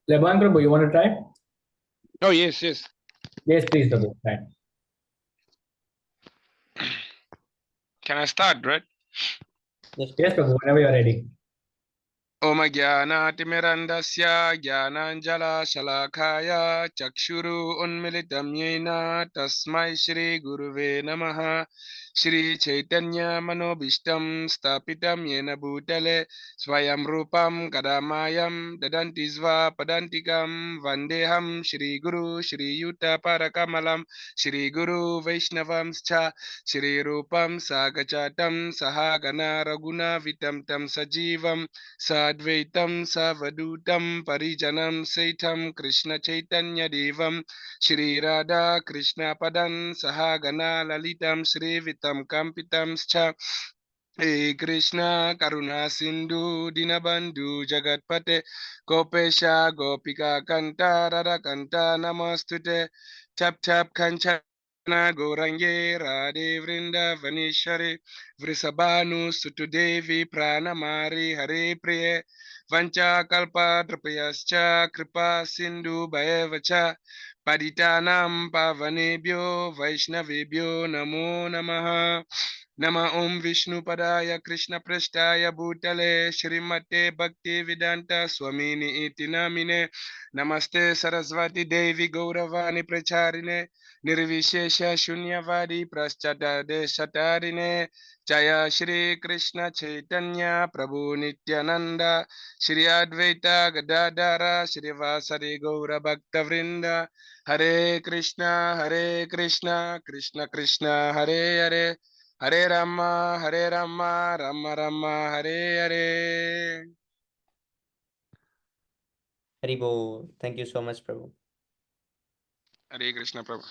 Leban Prabhu, you want to try? Oh, yes, yes. Yes, please, Prabhu. Try. Can I start, right? Yes, Prabhu, whenever you're ready. Om Jnana-timirandasya Jnananjala Shalakaya Chakshuru Unmilitam Yena Tasmai Shri Guruve Namaha Shri Chaitanya Manobishtam Stapitam Yena Bhutale Swayam Rupam Kadamayam Dadanti Sva Padantikam Vandeham Shri Guru Shri Yuta Parakamalam Shri Guru Vaishnavam Scha Shri Rupam Sagachatam Sahagana Raguna Vitam Tam Sajivam Sadvaitam Savadutam Parijanam Saitam Krishna Chaitanya Devam Shri Radha Krishna Padan Sahagana Lalitam Shri Vitam Kampitam Scha Hey Krishna Karuna Sindhu Dinabandhu Jagatpate Gopesha Gopika Kanta Radha Kanta Namastute Tap Tap Kanchana Gorange Radhe Vrinda Vanishare Vrisabhanu Sutudevi Pranamari Hare Priye Vancha Kalpa Trapayascha Kripa Sindhu Bhayevacha Paditanam Pavanebhyo Vaishnavebhyo Namo Namaha Nama Om Vishnu Padaya Krishna Prasthaya Bhutale Shrimate Bhakti Vedanta Swamini Iti Namine Namaste Saraswati Devi Gauravani Pracharine Nirvishesha Shunyavadi Praschata Deshatarine Jaya Shri Krishna Chaitanya Prabhu Nityananda Shri Advaita Gadadara Shri Vasari Gaura Bhakta Vrinda Hare Krishna Krishna Krishna Hare Hare Hare Rama, Rama Rama, Hare Hare. Haribo, thank you so much, Prabhu. Hare Krishna, Prabhu.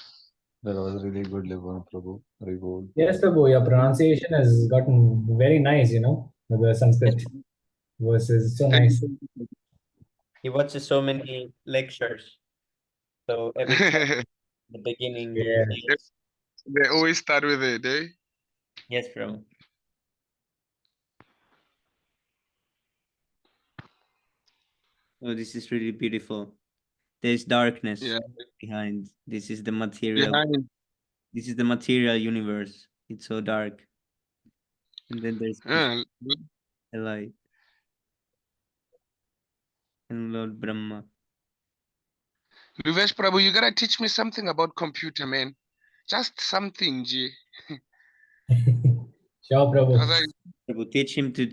That was really good, Levan Prabhu. Very good. Yes, Prabhu, your pronunciation has gotten very nice, the Sanskrit verses. So nice. He watches so many lectures. So every time the beginning, Yeah. They always start with it, eh? Yes, Prabhu. Oh, this is really beautiful. There's darkness behind. This is the material. This is the material universe. It's so dark. And then there's a light. And Lord Brahma. Luvesh Prabhu, you gotta teach me something about computer, man. Just something, G. Sure, Prabhu. Prabhu, teach him to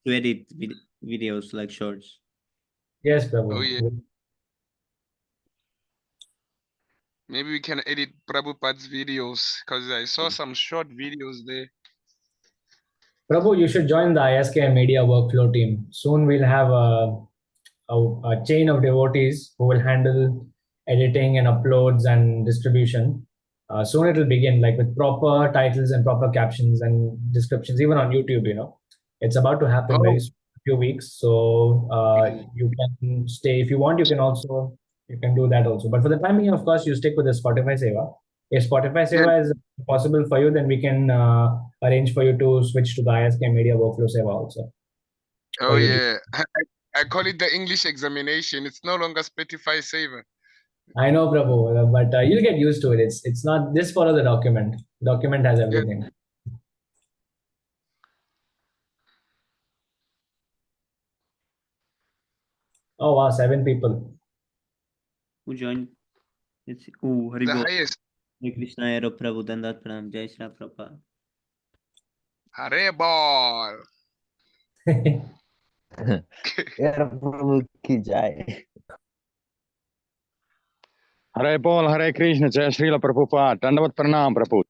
edit videos like shorts. Yes, Prabhu. Oh, yeah. Maybe we can edit Prabhupada's videos because I saw some short videos there. Prabhu, you should join the ISK Media Workflow team. Soon we'll have a chain of devotees who will handle editing and uploads and distribution. Soon it will begin, like with proper titles and proper captions and descriptions, even on YouTube. It's about to happen very soon, a few weeks. So you can stay if you want. You can do that also. But for the time being, of course, you stick with the Spotify Seva. If Spotify Seva is possible for you, then we can arrange for you to switch to the ISK Media Workflow Seva also. Oh, yeah. I call it the English examination. It's no longer Spotify Saver. I know, Prabhu, but you'll get used to it. It's not, just follow the document. Document has everything. Yeah. Oh wow, 7 people. Who joined? Let's see. Oh, Hari Bol. Hare Krishna, Hare Prabhu, Dandat Pranam, Jai Shri Prabhupada. Hare Bol. Hare Prabhu ki jai. Hare Bol, Hare Krishna, Jai Srila Prabhupada, Dandavat Pranam, Prabhu.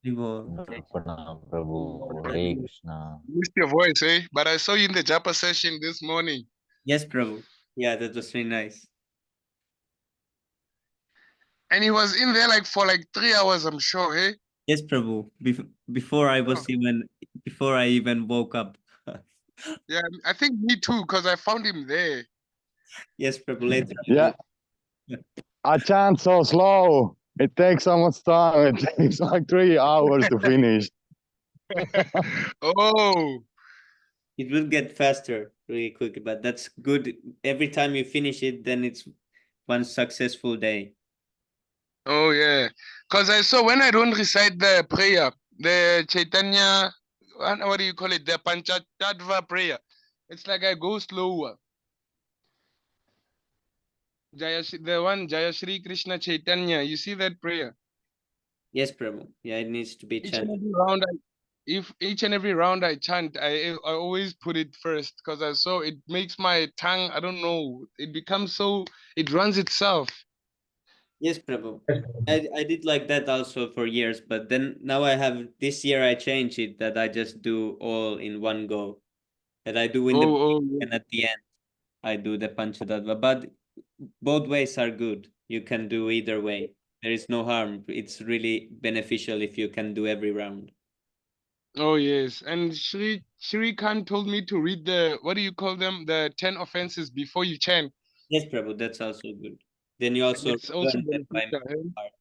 Pranam, Prabhu, Hare Krishna. Missed your voice, eh? But I saw you in the Japa session this morning. Yes, Prabhu. Yeah, that was really nice. And he was in there for 3 hours, I'm sure, eh? Yes, Prabhu. Before I even woke up. Yeah, I think me too, because I found him there. Yes, Prabhu. Later. Yeah. I chant so slow. It takes so much time. It takes 3 hours to finish. Oh. It will get faster really quickly, but that's good. Every time you finish it, then it's one successful day. Oh yeah, because I saw when I don't recite the prayer, the Chaitanya, what do you call it? The Panchatattva prayer. It's like I go slower. The one Jaya Shri Krishna Chaitanya. You see that prayer? Yes, Prabhu. Yeah, it needs to be Each and chanted. every round, if each and every round I chant, I always put it first because I saw it makes my tongue. I don't know. It becomes so. It runs itself. Yes, Prabhu. I did like that also for years, but then now I have this year I changed it that I just do all in one go. That I do in the beginning and at the end I do the Panchatattva. But both ways are good. You can do either way. There is no harm. It's really beneficial if you can do every round. Oh yes, and Shri Khan told me to read the what do you call them? The 10 offenses before you chant. Yes, Prabhu, that's also good. Then you also It's also learn them by beneficial. heart.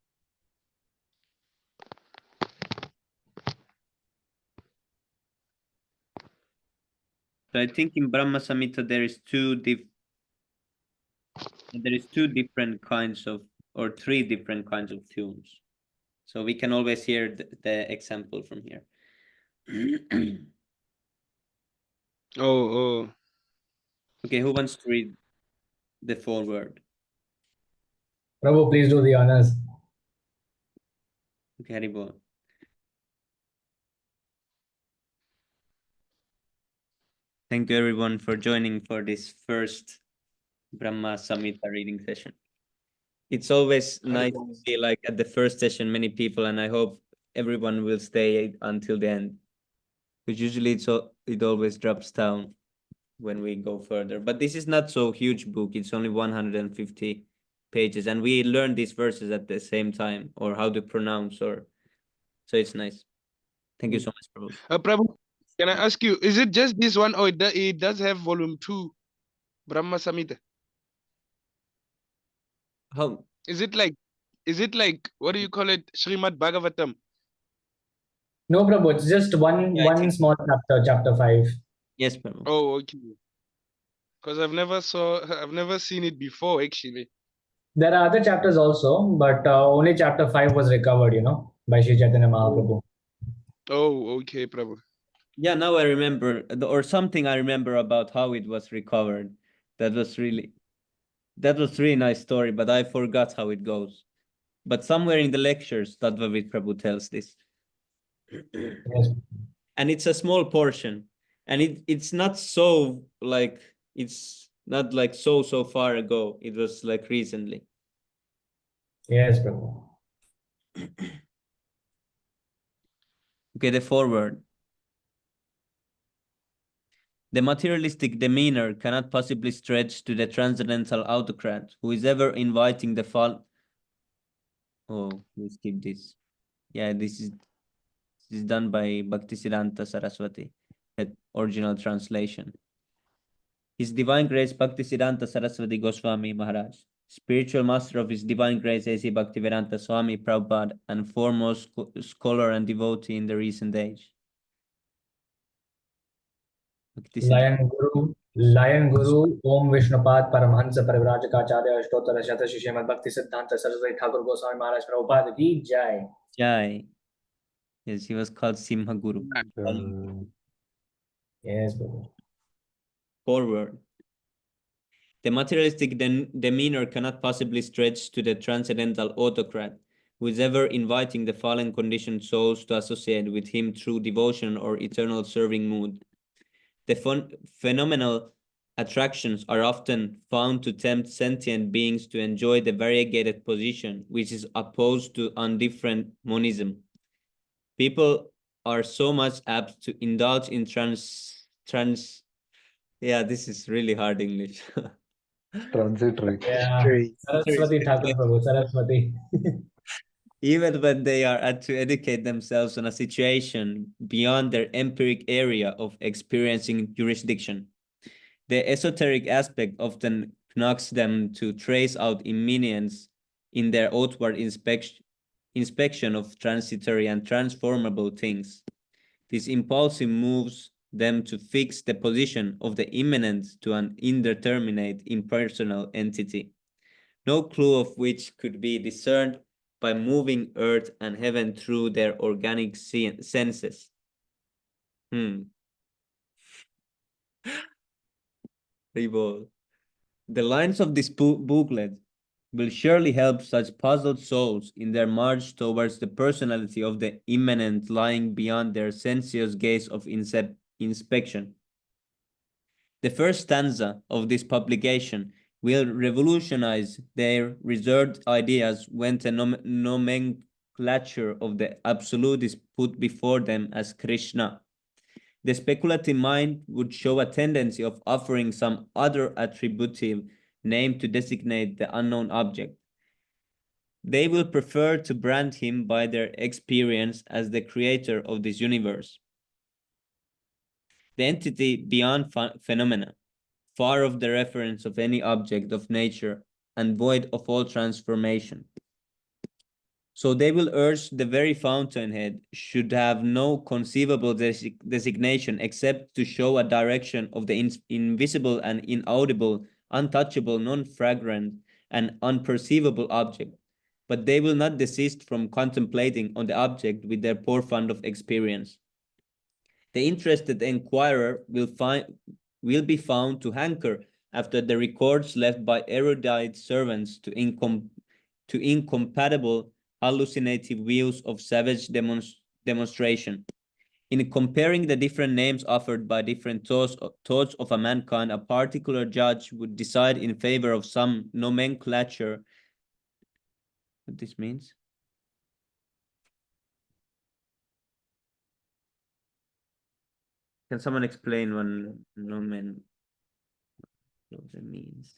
So I think in Brahma Samhita there is two different kinds of, or three different kinds of tunes. So we can always hear the example from here. Oh. Okay, who wants to read the foreword? Prabhu, please do the honors. Okay, Haribo. Thank you everyone for joining for this first Brahma Samhita reading session. It's always nice to see like at the first session many people, and I hope everyone will stay until the end. Because usually it always drops down when we go further. But this is not so huge book. It's only 150 pages, and we learn these verses at the same time, or how to pronounce, or so it's nice. Thank you so much, Prabhu. Prabhu, can I ask you, is it just this one or it does have volume 2, Brahma Samhita? How? Is it like, what do you call it, Srimad Bhagavatam? No, Prabhu, it's just one small chapter, chapter 5. Yes, Prabhu. Oh, okay. Because I've never seen it before, actually. There are other chapters also, but only chapter 5 was recovered, by Sri Chaitanya Mahaprabhu. Oh, okay, Prabhu. Yeah, now I remember, or something I remember about how it was recovered. That was really nice story, but I forgot how it goes. But somewhere in the lectures, Tadvavid Prabhu tells this. Yes. And it's a small portion, and it's not so like, it's not like so far ago. It was like recently. Yes, Prabhu. Okay, the foreword. The materialistic demeanor cannot possibly stretch to the transcendental autocrat who is ever inviting the fall. Oh, we skip this. Yeah, this is done by Bhaktisiddhanta Saraswati, the original translation. His Divine Grace Bhaktisiddhanta Saraswati Goswami Maharaj, spiritual master of His Divine Grace A.C. Bhaktivedanta Swami Prabhupada, and foremost scholar and devotee in the recent age. Lion Guru, Om Vishnupad Paramahansa Parivrajakacharya Ashtottara Shata Shrimad Bhakti Siddhanta Saraswati Thakur Goswami Maharaj Prabhupada Ki Jai. Jai. Yes, he was called Simha Guru. Yes, Prabhu. Forward. The materialistic demeanor cannot possibly stretch to the transcendental autocrat who is ever inviting the fallen conditioned souls to associate with him through devotion or eternal serving mood. The phenomenal attractions are often found to tempt sentient beings to enjoy the variegated position, which is opposed to undifferent monism. People are so much apt to indulge in yeah, this is really hard English. Transitory. Yeah. Saraswati Thakur Prabhu, Saraswati. Even when they are to educate themselves on a situation beyond their empiric area of experiencing jurisdiction. The esoteric aspect often knocks them to trace out imminence in their outward inspection of transitory and transformable things. These impulsive moves them to fix the position of the immanent to an indeterminate impersonal entity, no clue of which could be discerned by moving earth and heaven through their organic senses. Revolve. The lines of this booklet will surely help such puzzled souls in their march towards the personality of the immanent lying beyond their sensuous gaze of inspection. The first stanza of this publication will revolutionize their reserved ideas when the nomenclature of the Absolute is put before them as Krishna. The speculative mind would show a tendency of offering some other attributive name to designate the unknown object. They will prefer to brand him by their experience as the creator of this universe, the entity beyond phenomena, far off the reference of any object of nature and void of all transformation. So they will urge the very fountainhead should have no conceivable designation except to show a direction of the invisible and inaudible, untouchable, non-fragrant, and unperceivable object. But they will not desist from contemplating on the object with their poor fund of experience. The interested inquirer will be found to hanker after the records left by erudite servants to incompatible hallucinative views of savage demonstration. In comparing the different names offered by different thoughts of a mankind, a particular judge would decide in favor of some nomenclature. What this means? Can someone explain what nomenclature means?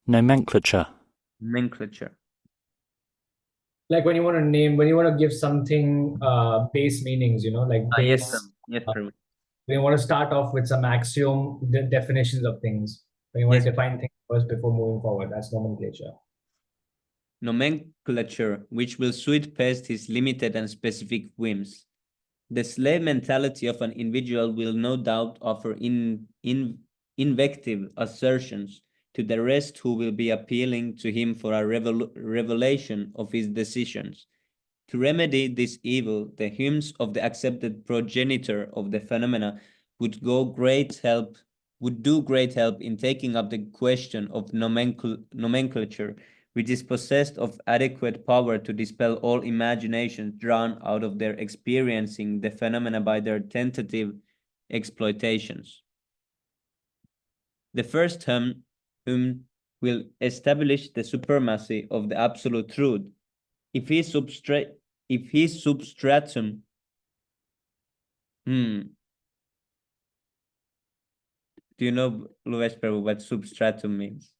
Nomenclature. Nomenclature. Like when you want to name, when you want to give something base meanings, like base. Yes, when you want to start off with some axiom definitions of things, when you want to define things first before moving forward, that's nomenclature. Nomenclature, which will suit best his limited and specific whims. The slave mentality of an individual will no doubt offer invective assertions to the rest who will be appealing to him for a revelation of his decisions. To remedy this evil, the hymns of the accepted progenitor of the phenomena would do great help in taking up the question of nomenclature, which is possessed of adequate power to dispel all imaginations drawn out of their experiencing the phenomena by their tentative exploitations. The first hymn will establish the supremacy of the absolute truth. If his substratum, do you know, Luis Prabhu, what substratum means?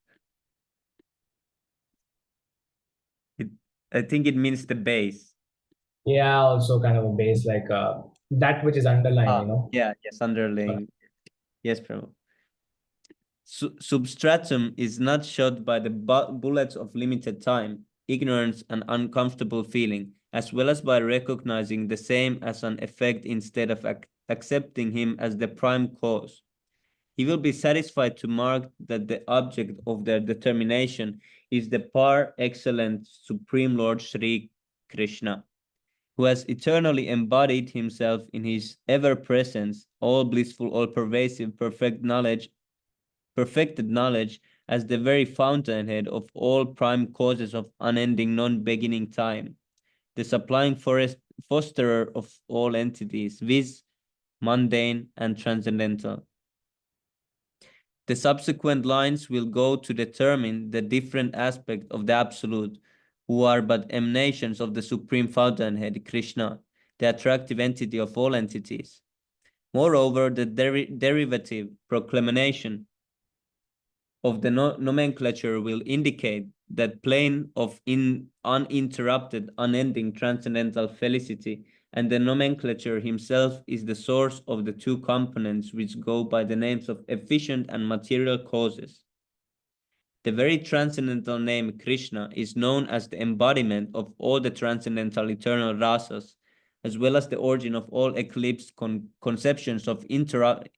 I think it means the base. Yeah, also kind of a base, like that which is underlying, Yeah, yes, underlying. Yes, Prabhu. Substratum is not shot by the bullets of limited time, ignorance, and uncomfortable feeling, as well as by recognizing the same as an effect instead of accepting him as the prime cause. He will be satisfied to mark that the object of their determination is the par excellent Supreme Lord Sri Krishna, who has eternally embodied himself in his ever-presence, all blissful, all-pervasive, perfected knowledge as the very fountainhead of all prime causes of unending, non-beginning time, the supplying fosterer of all entities, viz., mundane and transcendental. The subsequent lines will go to determine the different aspects of the Absolute, who are but emanations of the Supreme Fountainhead, Krishna, the attractive entity of all entities. Moreover, the derivative proclamation of the nomenclature will indicate that plane of uninterrupted, unending transcendental felicity, and the nomenclature himself is the source of the two components which go by the names of efficient and material causes. The very transcendental name Krishna is known as the embodiment of all the transcendental eternal rasas, as well as the origin of all eclipsed conceptions of interrupted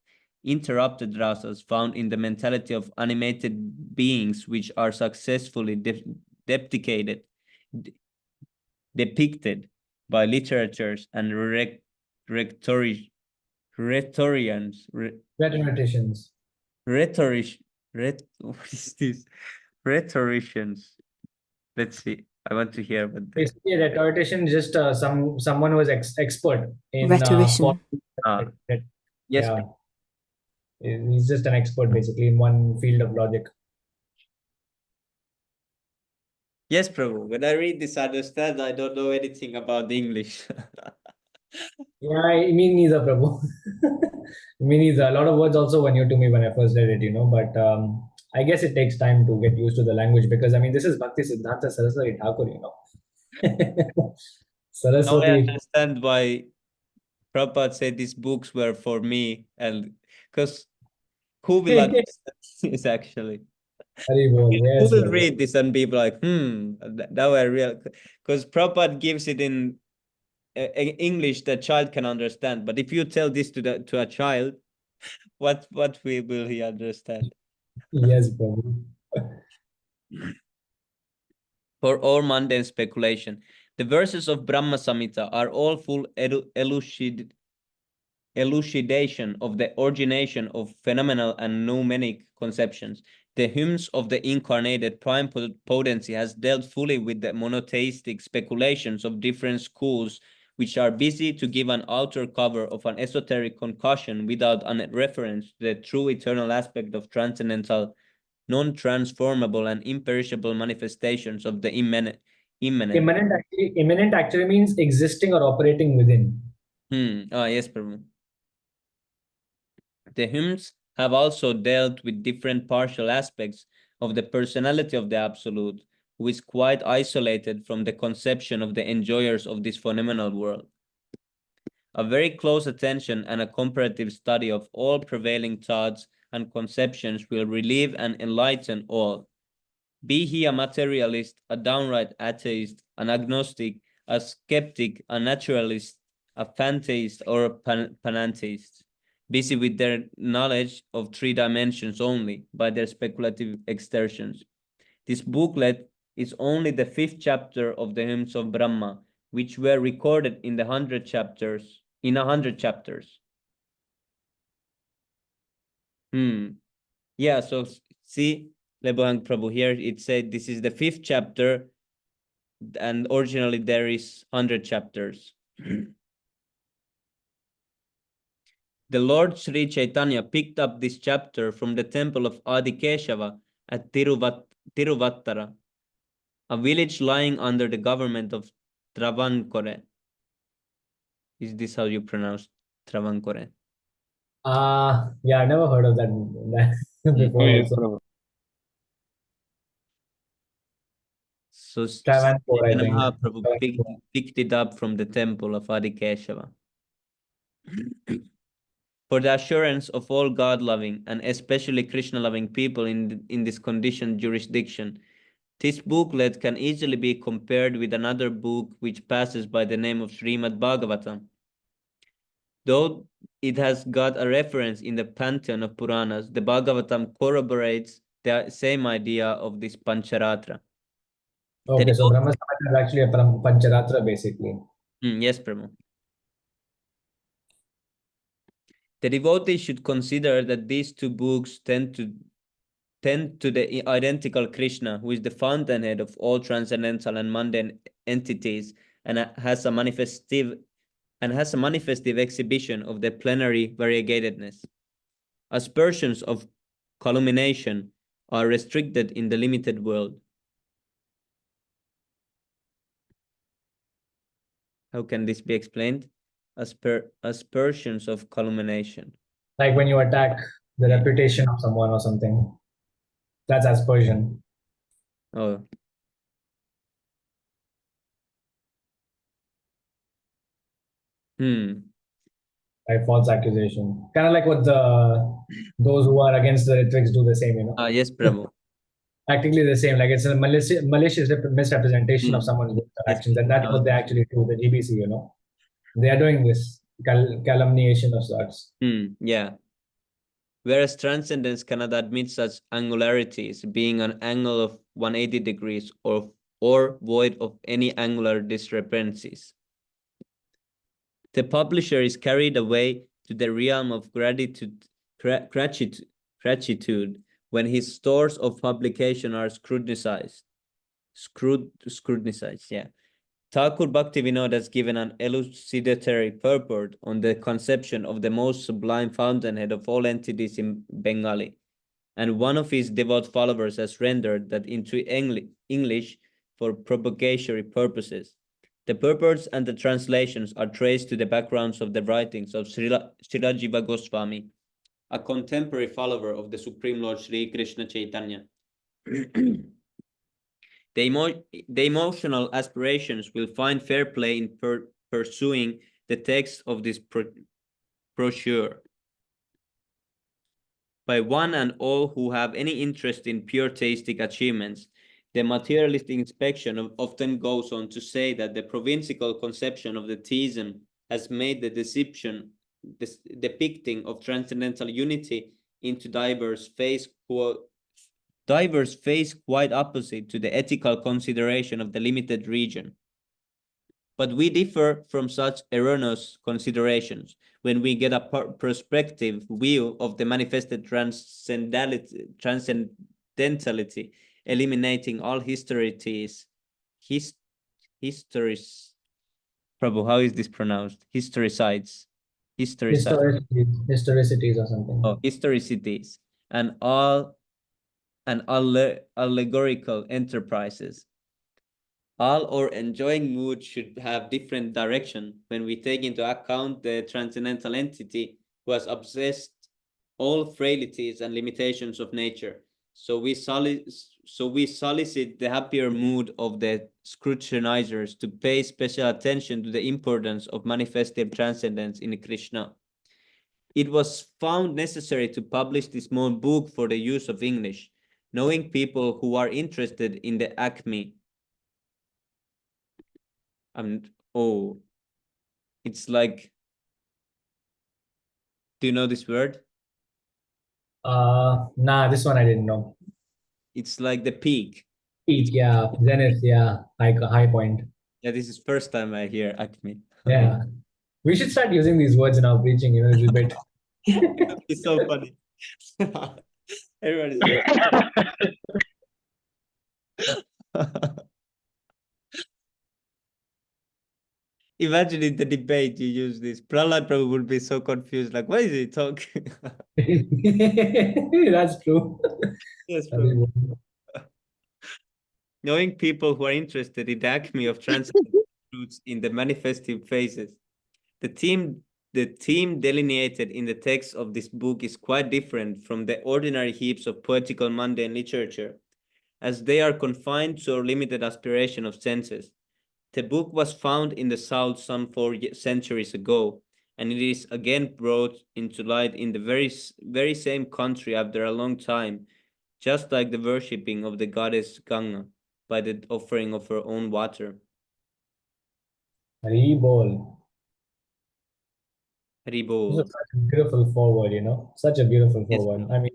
rasas found in the mentality of animated beings, which are successfully depicted by literatures and rhetoricians. Rhetoricians. What is this? Rhetoricians. Let's see. I want to hear what they. Basically, a rhetorician is just someone who is expert in Rhetorician. Yes. Yeah, he's just an expert basically in one field of logic. Yes, Prabhu. When I read this, I understand I don't know anything about English. Yeah, me neither, Prabhu. Me neither. A lot of words also were new to me when I first read it, but I guess it takes time to get used to the language because this is Bhakti Siddhanta Saraswati Thakur. Now I Saraswati. understand why Prabhupada said these books were for me, and because who will understand this actually? Yes, Who will Prabhu. read this and be like, now I real, because Prabhupada gives it in English that child can understand. But if you tell this to a child, what will he understand? Yes, Prabhu. For all mundane speculation, the verses of Brahma Samhita are all full elucidation of the origination of phenomenal and pneumenic conceptions. The hymns of the incarnated prime potency has dealt fully with the monotheistic speculations of different schools, which are busy to give an outer cover of an esoteric concussion without a reference to the true eternal aspect of transcendental, non-transformable, and imperishable manifestations of the immanent. Immanent actually means existing or operating within. Yes, Prabhu. The hymns have also dealt with different partial aspects of the personality of the Absolute, who is quite isolated from the conception of the enjoyers of this phenomenal world. A very close attention and a comparative study of all prevailing thoughts and conceptions will relieve and enlighten all. Be he a materialist, a downright atheist, an agnostic, a skeptic, a naturalist, a pantheist, or a panentheist, busy with their knowledge of 3 dimensions only by their speculative exertions. This booklet is only the 5th chapter of the hymns of Brahma, which were recorded in 100 chapters. Yeah, so see, Lebohang Prabhu here, it said this is the 5th chapter, and originally there is 100 chapters. The Lord Sri Chaitanya picked up this chapter from the temple of Adi Keshava at Tiruvattara, a village lying under the government of Travancore. Is this how you pronounce Travancore? Yeah, I've never heard of that before. Yes, Also. Prabhu. So Travancore, I think. Mahaprabhu picked it up from the temple of Adi Keshava. For the assurance of all God-loving and especially Krishna-loving people in this conditioned jurisdiction, this booklet can easily be compared with another book which passes by the name of Srimad Bhagavatam. Though it has got a reference in the pantheon of Puranas, the Bhagavatam corroborates the same idea of this Pancharatra. Okay, so Brahma Samhita is actually a Pancharatra basically. Yes, Prabhu. The devotee should consider that these two books tend to the identical Krishna, who is the fountainhead of all transcendental and mundane entities, and has a manifestive exhibition of the plenary variegatedness. Aspersions of culmination are restricted in the limited world. How can this be explained? Aspersions of culmination. Like when you attack the reputation of someone or something. That's aspersion. Oh. Like false accusation. Kind of like what those who are against the rhetorics do the same, Yes, Prabhu. Practically the same. Like it's a malicious misrepresentation of someone's actions, and that's what they actually do, the GBC, They are doing this calumniation of sorts. Yeah. Whereas transcendence cannot admit such angularities, being an angle of 180 degrees or void of any angular discrepancies. The publisher is carried away to the realm of gratitude when his stores of publication are scrutinized. Scrutinized, yeah. Thakur Bhaktivinoda has given an elucidatory purport on the conception of the most sublime fountainhead of all entities in Bengali, and one of his devout followers has rendered that into English for propagatory purposes. The purports and the translations are traced to the backgrounds of the writings of Srila Goswami, a contemporary follower of the Supreme Lord Sri Krishna Chaitanya. The emotional aspirations will find fair play in pursuing the text of this brochure. By one and all who have any interest in pure tastic achievements, the materialistic inspection often goes on to say that the provincial conception of the theism has made the depicting of transcendental unity into diverse phase quite opposite to the ethical consideration of the limited region. But we differ from such erroneous considerations when we get a perspective view of the manifested transcendentality, eliminating all histories. Prabhu, how is this pronounced? Historicides Historicities or something. Oh, historicities and all allegorical enterprises. All our enjoying mood should have different direction when we take into account the transcendental entity who has obsessed all frailties and limitations of nature. So we solicit the happier mood of the scrutinizers to pay special attention to the importance of manifested transcendence in Krishna. It was found necessary to publish this small book for the use of English, knowing people who are interested in the acme. It's like, do you know this word? Nah, this one I didn't know. It's like the peak. Peak, yeah. Zenith, yeah. High point. Yeah, this is first time I hear acme. Yeah. We should start using these words in our preaching, a little bit. It's so funny. Everybody's Imagine in the debate you use this. Prahlad probably would be so confused, like, what is he talking? That's true. Yes, bro. Knowing people who are interested in the acme of transcendental truths in the manifestive phases, the theme delineated in the text of this book is quite different from the ordinary heaps of poetical mundane literature, as they are confined to our limited aspiration of senses. The book was found in the South some 4 centuries ago, and it is again brought into light in the very same country after a long time, just like the worshipping of the goddess Ganga by the offering of her own water. Haribol. Haribol. Such a beautiful forward, such a beautiful forward. Yes. I mean,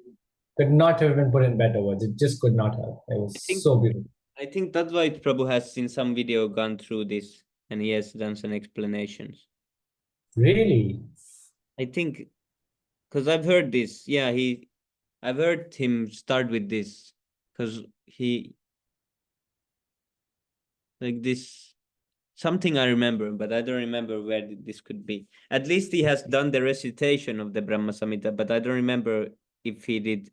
could not have been put in better words. It just could not have. It was so beautiful. I think that's why Prabhu has in some video gone through this and he has done some explanations. Really? I think, because I've heard this. Yeah, I've heard him start with this because he, like this, something I remember, but I don't remember where this could be. At least he has done the recitation of the Brahma Samhita, but I don't remember if he did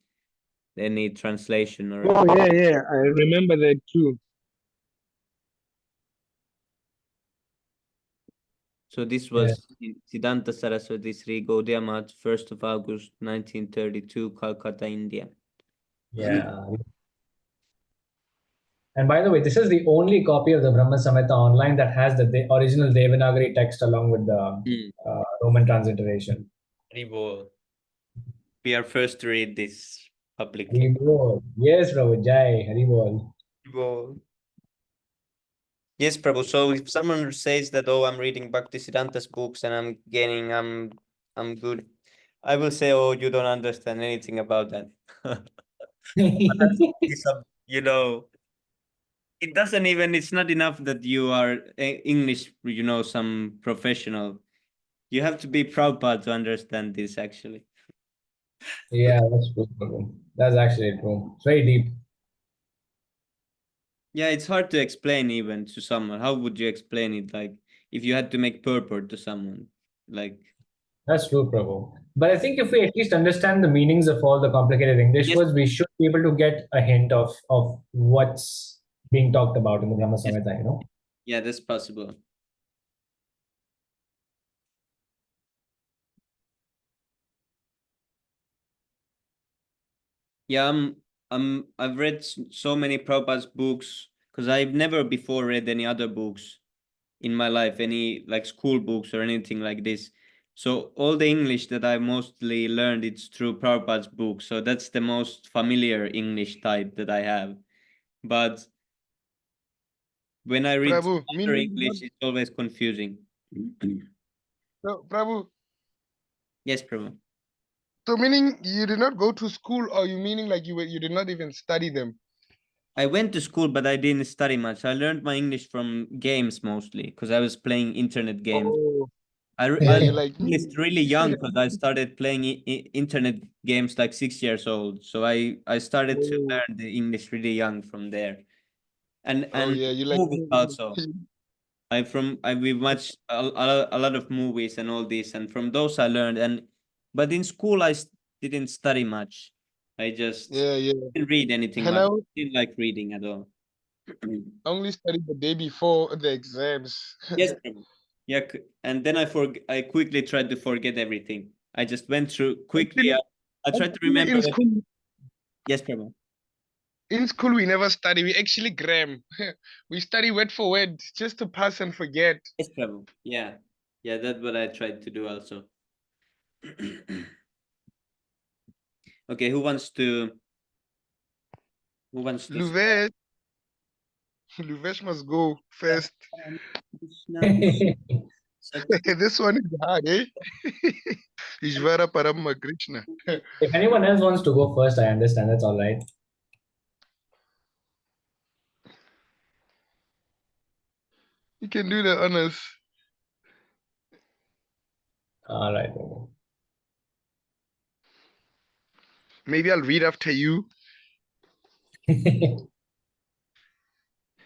any translation or. Oh, yeah, I remember that too. So this was Siddhanta Saraswati Sri Gaudiya Math, 1st of August 1932, Calcutta, India. Yeah. And by the way, this is the only copy of the Brahma Samhita online that has the original Devanagari text along with the Roman transliteration. We are first to read this publicly. Haribol. Yes, Prabhu. Jai. Haribol. Haribol. Yes, Prabhu. So if someone says that, oh, I'm reading Bhaktisiddhanta's books and I'm gaining, I'm good, I will say, oh, you don't understand anything about that. You know, it doesn't even, it's not enough that you are English, you know, some professional. You have to be Prabhupada to understand this, actually. Yeah, that's true, Prabhu. That's actually true. It's very deep. Yeah, it's hard to explain even to someone. How would you explain it? Like, if you had to make purport to someone, like. That's true, Prabhu. But I think if we at least understand the meanings of all the complicated English Yes. words, we should be able to get a hint of what's being talked about in the Brahma Yes. Samhita, you know? Yeah, that's possible. Yeah, I've read so many Prabhupada's books because I've never before read any other books in my life, any like school books or anything like this. So all the English that I mostly learned, it's through Prabhupada's books. So that's the most familiar English type that I have. But when I read Prabhu, other English, it's always confusing. Prabhu. Yes, Prabhu. So meaning you did not go to school, or you meaning like you did not even study them? I went to school, but I didn't study much. I learned my English from games mostly because I was playing internet games. Oh, I you're like me. English really young because I started playing internet games like 6 years old. So I started to Oh, learn the English really young from there. And yeah, you like movies me. also. We watched a lot of movies and all this, and from those I learned. But in school didn't study much. I just Yeah. didn't read anything And much. I Didn't like reading at all. only studied the day before the exams. Yes, Prabhu. Yeah, and then I quickly tried to forget everything. I just went through quickly. I tried to Actually, remember. in school, Yes, Prabhu. we never study. We actually gram. We study word for word just to pass and forget. Yes, Prabhu. Yeah, that's what I tried to do also. Okay, who wants to? Luvesh, Luvesh must go first. This one is hard, eh? Ishvara Parama Krishna. If anyone else wants to go first, I understand. That's all right. You can do the honors. All right. Maybe I'll read after you.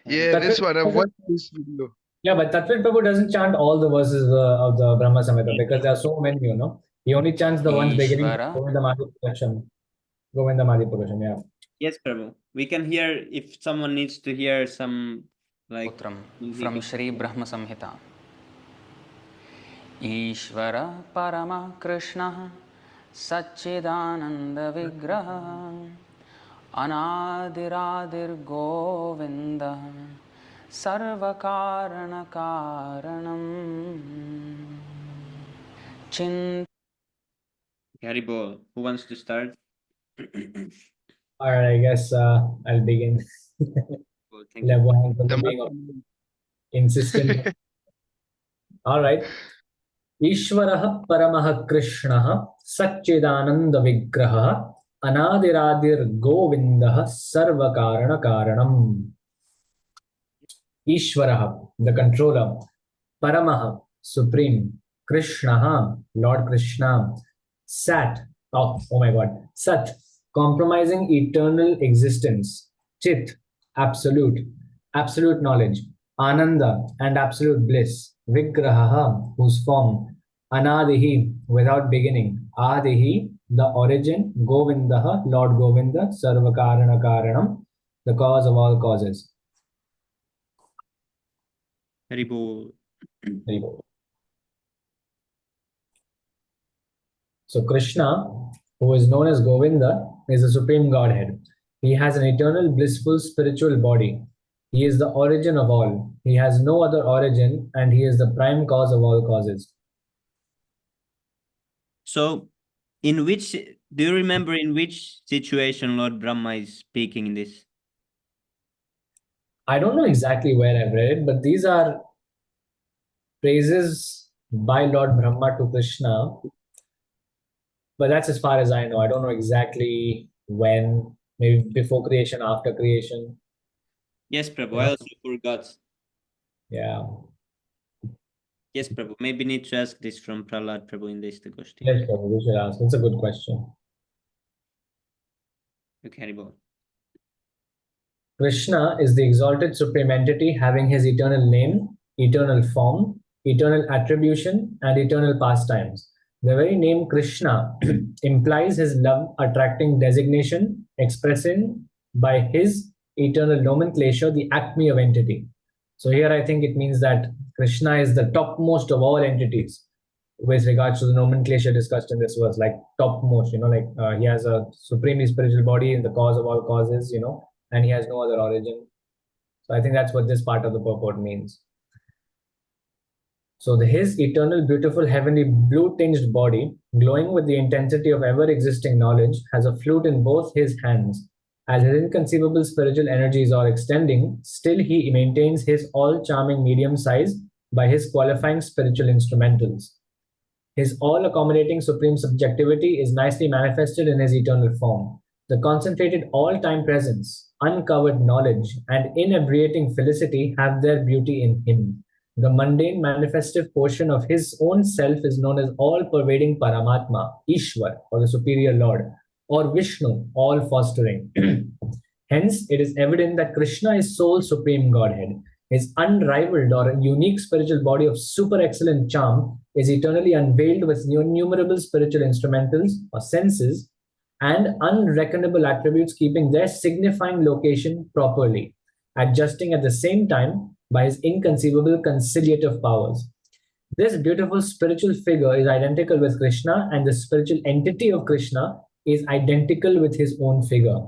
Yeah, this one. I've watched this video. Yeah, but Tatvin Prabhu doesn't chant all the verses of the Brahma Samhita because there are so many, you know. He only chants the ones beginning with Ishvara. Govindamadi Purusham. Govindamadi Purusham, yeah. Yes, Prabhu. We can hear if someone needs to hear some like from Shri Brahma Samhita. Ishvara Parama Krishna Satchidananda Vigraha Anadiradir Govinda Sarvakarana Karanam Chin. Haribol. Who wants to start? All right, I guess I'll begin. Thank you. Insistent. All right. Ishvarah Paramah Krishna Satchidananda Vigraha Anadiradir Govinda Sarvakarana Karanam. Ishvaraha, the controller, Paramaha, supreme, Krishnaha, Lord Krishna, Sat, oh my god, Sat, compromising eternal existence, Chit, absolute, absolute knowledge, Ananda, and absolute bliss, Vigraha, whose form, Anadihi, without beginning, Adihi, the origin, Govindaha, Lord Govinda, Sarvakarana Karanam, the cause of all causes. Haribol. So Krishna, who is known as Govinda, is the supreme Godhead. He has an eternal, blissful spiritual body. He is the origin of all. He has no other origin, and he is the prime cause of all causes. So, do you remember in which situation Lord Brahma is speaking in this? I don't know exactly where I've read it, but these are praises by Lord Brahma to Krishna. But that's as far as I know. I don't know exactly when, maybe before creation, after creation. Yes, Prabhu. You I know? also forgot. Yeah. Yes, Prabhu. Maybe need to ask this from Prahlad Prabhu in this Goshti. Yes, Prabhu, we should ask. It's a good question. Okay, Haribol. Krishna is the exalted supreme entity having his eternal name, eternal form, eternal attribution, and eternal pastimes. The very name Krishna implies his love attracting designation, expressing by his eternal nomenclature the acme of entity. So here I think it means that Krishna is the topmost of all entities with regards to the nomenclature discussed in this verse, like topmost, he has a supremely spiritual body in the cause of all causes, and he has no other origin. So I think that's what this part of the purport means. So his eternal, beautiful, heavenly, blue-tinged body, glowing with the intensity of ever-existing knowledge, has a flute in both his hands. As his inconceivable spiritual energies are extending, still he maintains his all-charming medium size by his qualifying spiritual instrumentals. His all-accommodating supreme subjectivity is nicely manifested in his eternal form. The concentrated all-time presence, uncovered knowledge, and inebriating felicity have their beauty in him. The mundane manifestive portion of his own self is known as all-pervading Paramatma, Ishwar, or the superior Lord, or Vishnu, all-fostering. Hence, it is evident that Krishna is sole supreme Godhead. His unrivaled or unique spiritual body of super excellent charm is eternally unveiled with innumerable spiritual instrumentals or senses and unreckonable attributes, keeping their signifying location properly, adjusting at the same time by his inconceivable conciliative powers. This beautiful spiritual figure is identical with Krishna, and the spiritual entity of Krishna is identical with his own figure.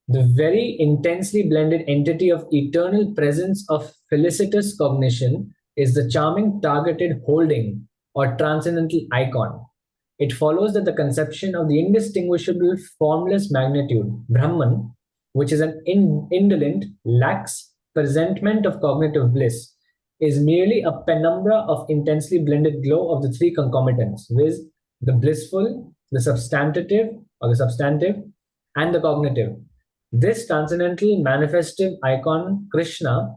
The very intensely blended entity of eternal presence of felicitous cognition is the charming targeted holding or transcendental icon. It follows that the conception of the indistinguishable formless magnitude, Brahman, which is an indolent, lax presentment of cognitive bliss, is merely a penumbra of intensely blended glow of the three concomitants, viz., the blissful, the substantive, and the cognitive. This transcendental manifestive icon, Krishna,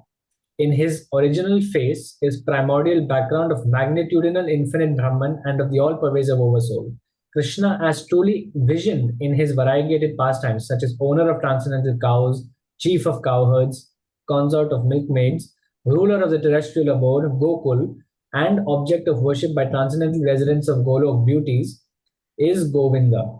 in his original face, is primordial background of magnitudinal infinite Brahman and of the all-pervasive Oversoul. Krishna as truly visioned in his variegated pastimes, such as owner of transcendental cows, chief of cowherds, consort of milkmaids, ruler of the terrestrial abode, Gokul, and object of worship by transcendental residents of Golok beauties, is Govinda.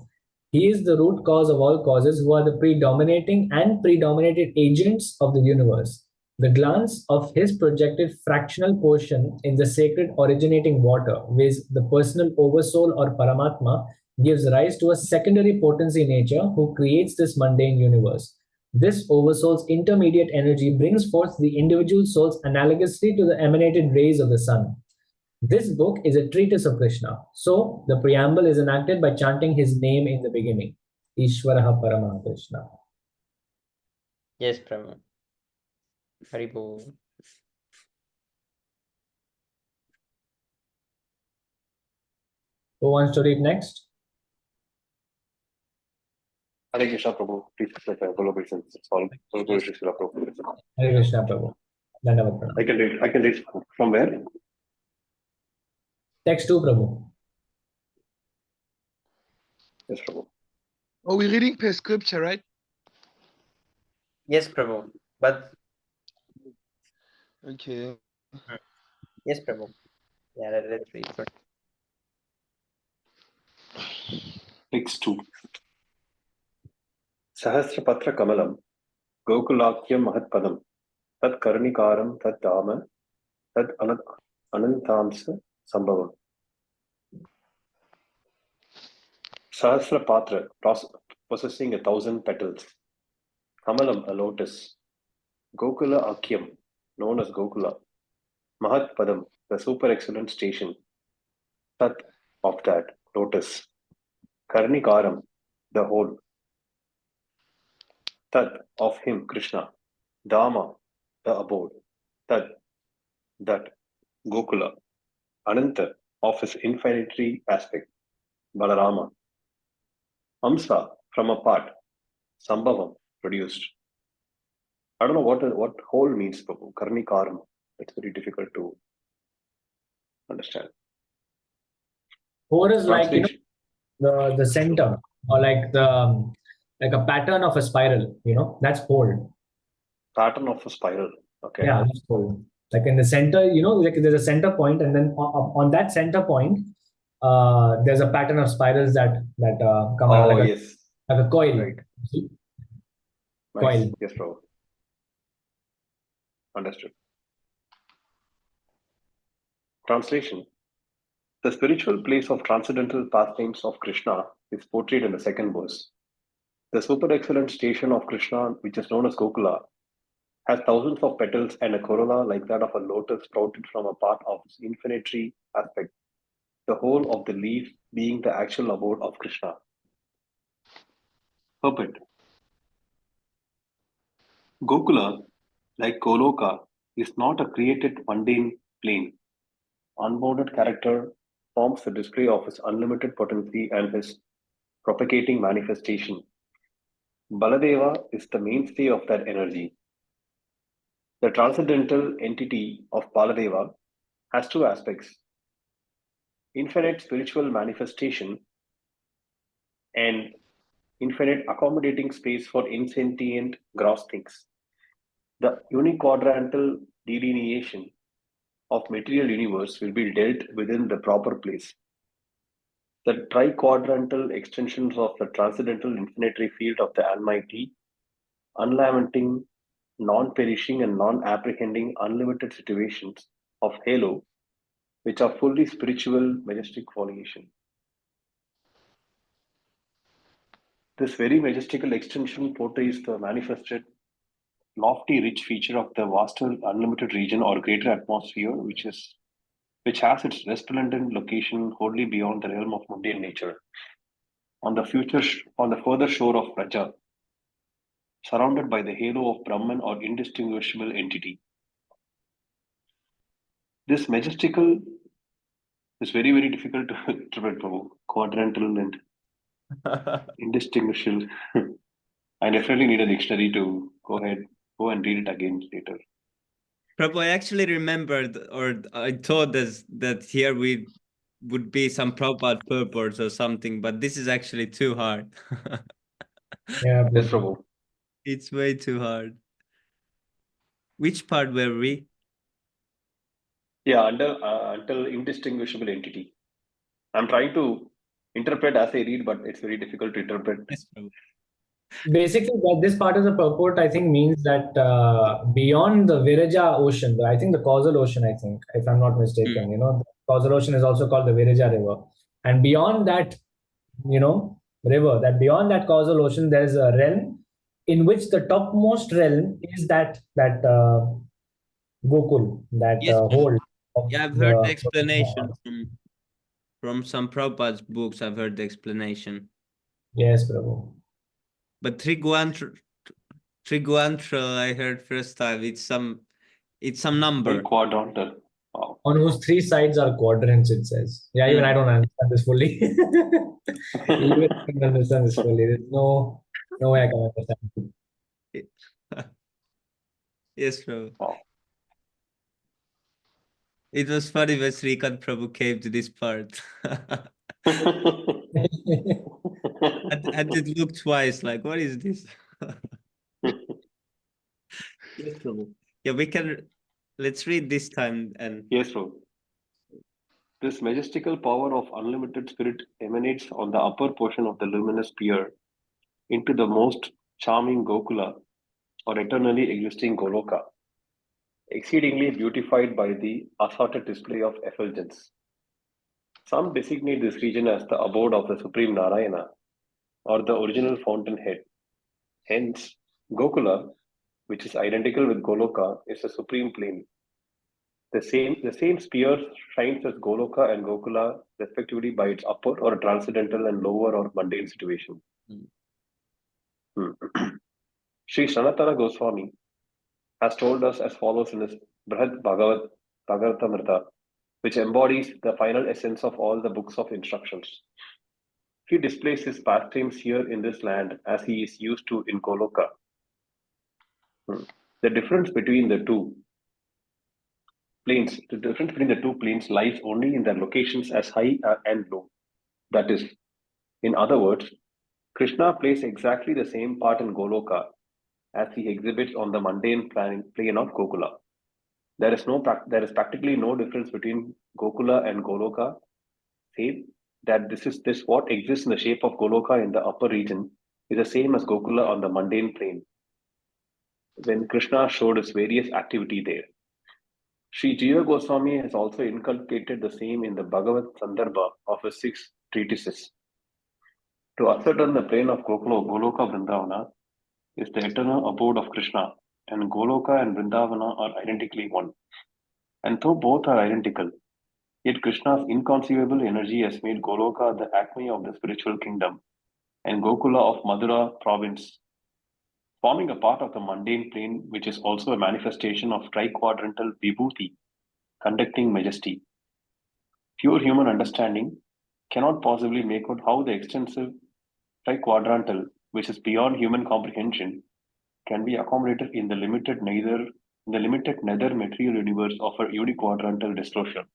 He is the root cause of all causes, who are the predominating and predominated agents of the universe. The glance of his projected fractional portion in the sacred originating water, viz., the personal oversoul or Paramatma, gives rise to a secondary potency nature who creates this mundane universe. This oversoul's intermediate energy brings forth the individual souls analogously to the emanated rays of the sun. This book is a treatise of Krishna. So, the preamble is enacted by chanting his name in the beginning. Ishwaraha Paramaha Krishna. Yes, Prabhu. Haribol. Who wants to read next? Hare Krishna Prabhu, please accept my full obeisance. It's all Hare Krishna Prabhu. Hare Krishna Prabhu. Dandavat Pranam. I can read from where? Text 2, Prabhu. Yes, Prabhu. Oh, we're reading per scripture, right? Yes, Prabhu. But Okay. yes, Prabhu. Yeah, let's read first. Text 2. Sahasrapatra Kamalam, Gokulakyam Mahatpadam, Tat Karnikaram, Tat Dama, Tat Anantamsa Sambhavam. Sahasrapatra, possessing 1,000 petals. Kamalam, a lotus. Gokula Akyam, known as Gokula. Mahatpadam, the super excellent station. Tat, of that, lotus. Karnikaram, the whole. Tat, of him, Krishna. Dharma, the abode. Tat, that, Gokula. Ananta, of his infinitary aspect. Balarama. Amsa, from a part. Sambhavam, produced. I don't know what whole means, Prabhu. Karni Karam. It's very difficult to understand. Core is like, Translation. the center, or like a pattern of a spiral, that's whole. Pattern of a spiral. Okay. Yeah, that's whole. Like in the center, like there's a center point, and then on that center point, there's a pattern of spirals that come around, Oh, like yes. a coil. Right. See? Nice. Coil. Yes, Prabhu. Understood. Translation. The spiritual place of transcendental pastimes of Krishna is portrayed in the second verse. The super excellent station of Krishna, which is known as Gokula, has thousands of petals and a corolla like that of a lotus sprouted from a part of its infinitary aspect, the whole of the leaf being the actual abode of Krishna. Purport. Gokula, like Goloka, is not a created mundane plane. Unbounded character forms the display of his unlimited potency and his propagating manifestation. Baladeva is the mainstay of that energy. The transcendental entity of Baladeva has two aspects: infinite spiritual manifestation and infinite accommodating space for insentient gross things. The uniquadrantal delineation of material universe will be dealt within the proper place. The triquadrantal extensions of the transcendental infinitary field of the Almighty, unlamenting, non-perishing and non-apprehending unlimited situations of halo, which are fully spiritual, majestic foliation. This very majestical extension portrays the manifested, lofty, rich feature of the vaster, unlimited region or greater atmosphere, which has its resplendent location wholly beyond the realm of mundane nature, on the further shore of Raja, surrounded by the halo of Brahman or indistinguishable entity. This majestical is very, very difficult to interpret, Prabhu. Quadrantal and indistinguishable. I definitely need a dictionary to go and read it again later. Prabhu, I actually remembered, or I thought that here would be some Prabhupada purpose or something, but this is actually too hard. Yeah, Yes, Prabhu. It's way too hard. Which part were we? Yeah, until indistinguishable entity. I'm trying to interpret as I read, but it's very difficult to interpret. Yes, Prabhu. Basically, this part of the purport, I think, means that beyond the Viraja ocean, I think the causal ocean, I think, if I'm not mistaken, the causal ocean is also called the Viraja river. And beyond that, river, that beyond that causal ocean, there's a realm in which the topmost realm is that Gokul, that Yes, Prabhu. whole. Yeah, I've heard the explanation from some Prabhupada's books. I've heard the explanation. Yes, Prabhu. But Triguantra, I heard first time. It's some number. Quadrantal. Wow. On whose three sides are quadrants, it says. Yeah, even I don't understand this fully. Even I don't understand this fully. There's no way I can understand it. Yes, Prabhu. Wow. It was funny when Srikant Prabhu came to this part. and it looked twice, like, what is this? Yes, Prabhu. Yeah, let's read this time and. Yes, Prabhu. This majestical power of unlimited spirit emanates on the upper portion of the luminous sphere into the most charming Gokula or eternally existing Goloka, exceedingly beautified by the assorted display of effulgence. Some designate this region as the abode of the Supreme Narayana or the original fountainhead. Hence, Gokula, which is identical with Goloka, is the supreme plane. The same sphere shines as Goloka and Gokula, respectively, by its upper or transcendental and lower or mundane situation. Sri Sanatana Goswami has told us as follows in his Brihad Bhagavatamrita, which embodies the final essence of all the books of instructions. He displays his pastimes here in this land as he is used to in Goloka. The difference between the two planes lies only in their locations as high and low. That is, in other words, Krishna plays exactly the same part in Goloka as he exhibits on the mundane plane of Gokula. There is practically no difference between Gokula and Goloka, save that this what exists in the shape of Goloka in the upper region is the same as Gokula on the mundane plane when Krishna showed his various activity there. Sri Jiva Goswami has also inculcated the same in the Bhagavad Sandarbha of his 6 treatises. To ascertain the plane of Goloka Vrindavana is the eternal abode of Krishna, and Goloka and Vrindavana are identically one. And though both are identical, yet Krishna's inconceivable energy has made Goloka the acme of the spiritual kingdom, and Gokula of Madura province, forming a part of the mundane plane, which is also a manifestation of triquadrantal vibhuti, conducting majesty. Pure human understanding cannot possibly make out how the extensive triquadrantal, which is beyond human comprehension, can be accommodated in the limited nether material universe of a uniquadrantal disclosure.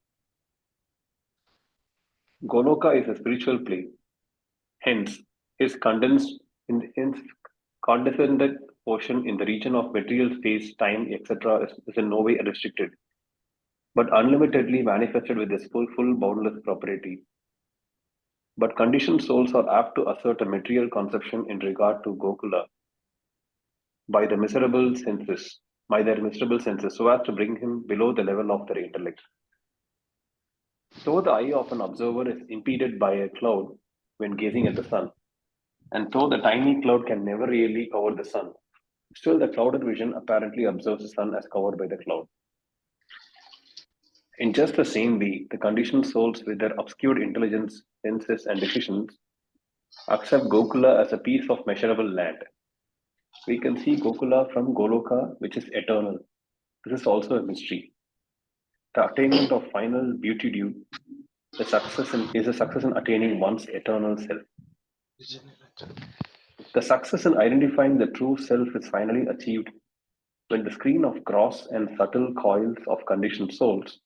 Goloka is a spiritual plane. Hence, his condescended portion in the region of material space, time, etc., is in no way restricted, but unlimitedly manifested with this full boundless propriety. But conditioned souls are apt to assert a material conception in regard to Gokula by their miserable senses, so as to bring him below the level of their intellect. Though the eye of an observer is impeded by a cloud when gazing at the sun, and though the tiny cloud can never really cover the sun, still the clouded vision apparently observes the sun as covered by the cloud. In just the same way, the conditioned souls with their obscured intelligence, senses, and decisions accept Gokula as a piece of measurable land. We can see Gokula from Goloka, which is eternal. This is also a mystery. The attainment of final beauty due is a success in attaining one's eternal self. The success in identifying the true self is finally achieved when the screen of gross and subtle coils of conditioned souls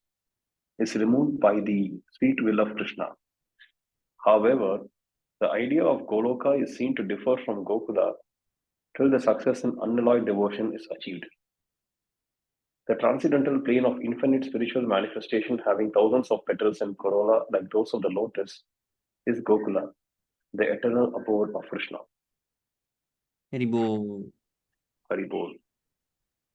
is removed by the sweet will of Krishna. However, the idea of Goloka is seen to differ from Gokula till the success in unalloyed devotion is achieved. The transcendental plane of infinite spiritual manifestation having thousands of petals and corolla like those of the lotus is Gokula, the eternal abode of Krishna. Haribol. Haribol.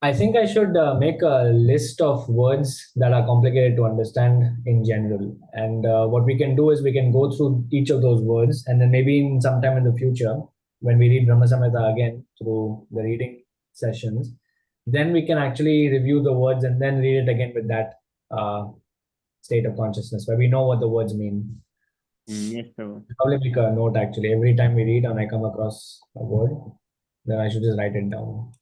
I think I should make a list of words that are complicated to understand in general. And what we can do is we can go through each of those words, and then maybe in sometime in the future, when we read Brahma Samhita again through the reading sessions, then we can actually review the words and then read it again with that state of consciousness where we know what the words mean. Yes, Prabhu. Probably make a note actually. Every time we read and I come across a word, then I should just write it down.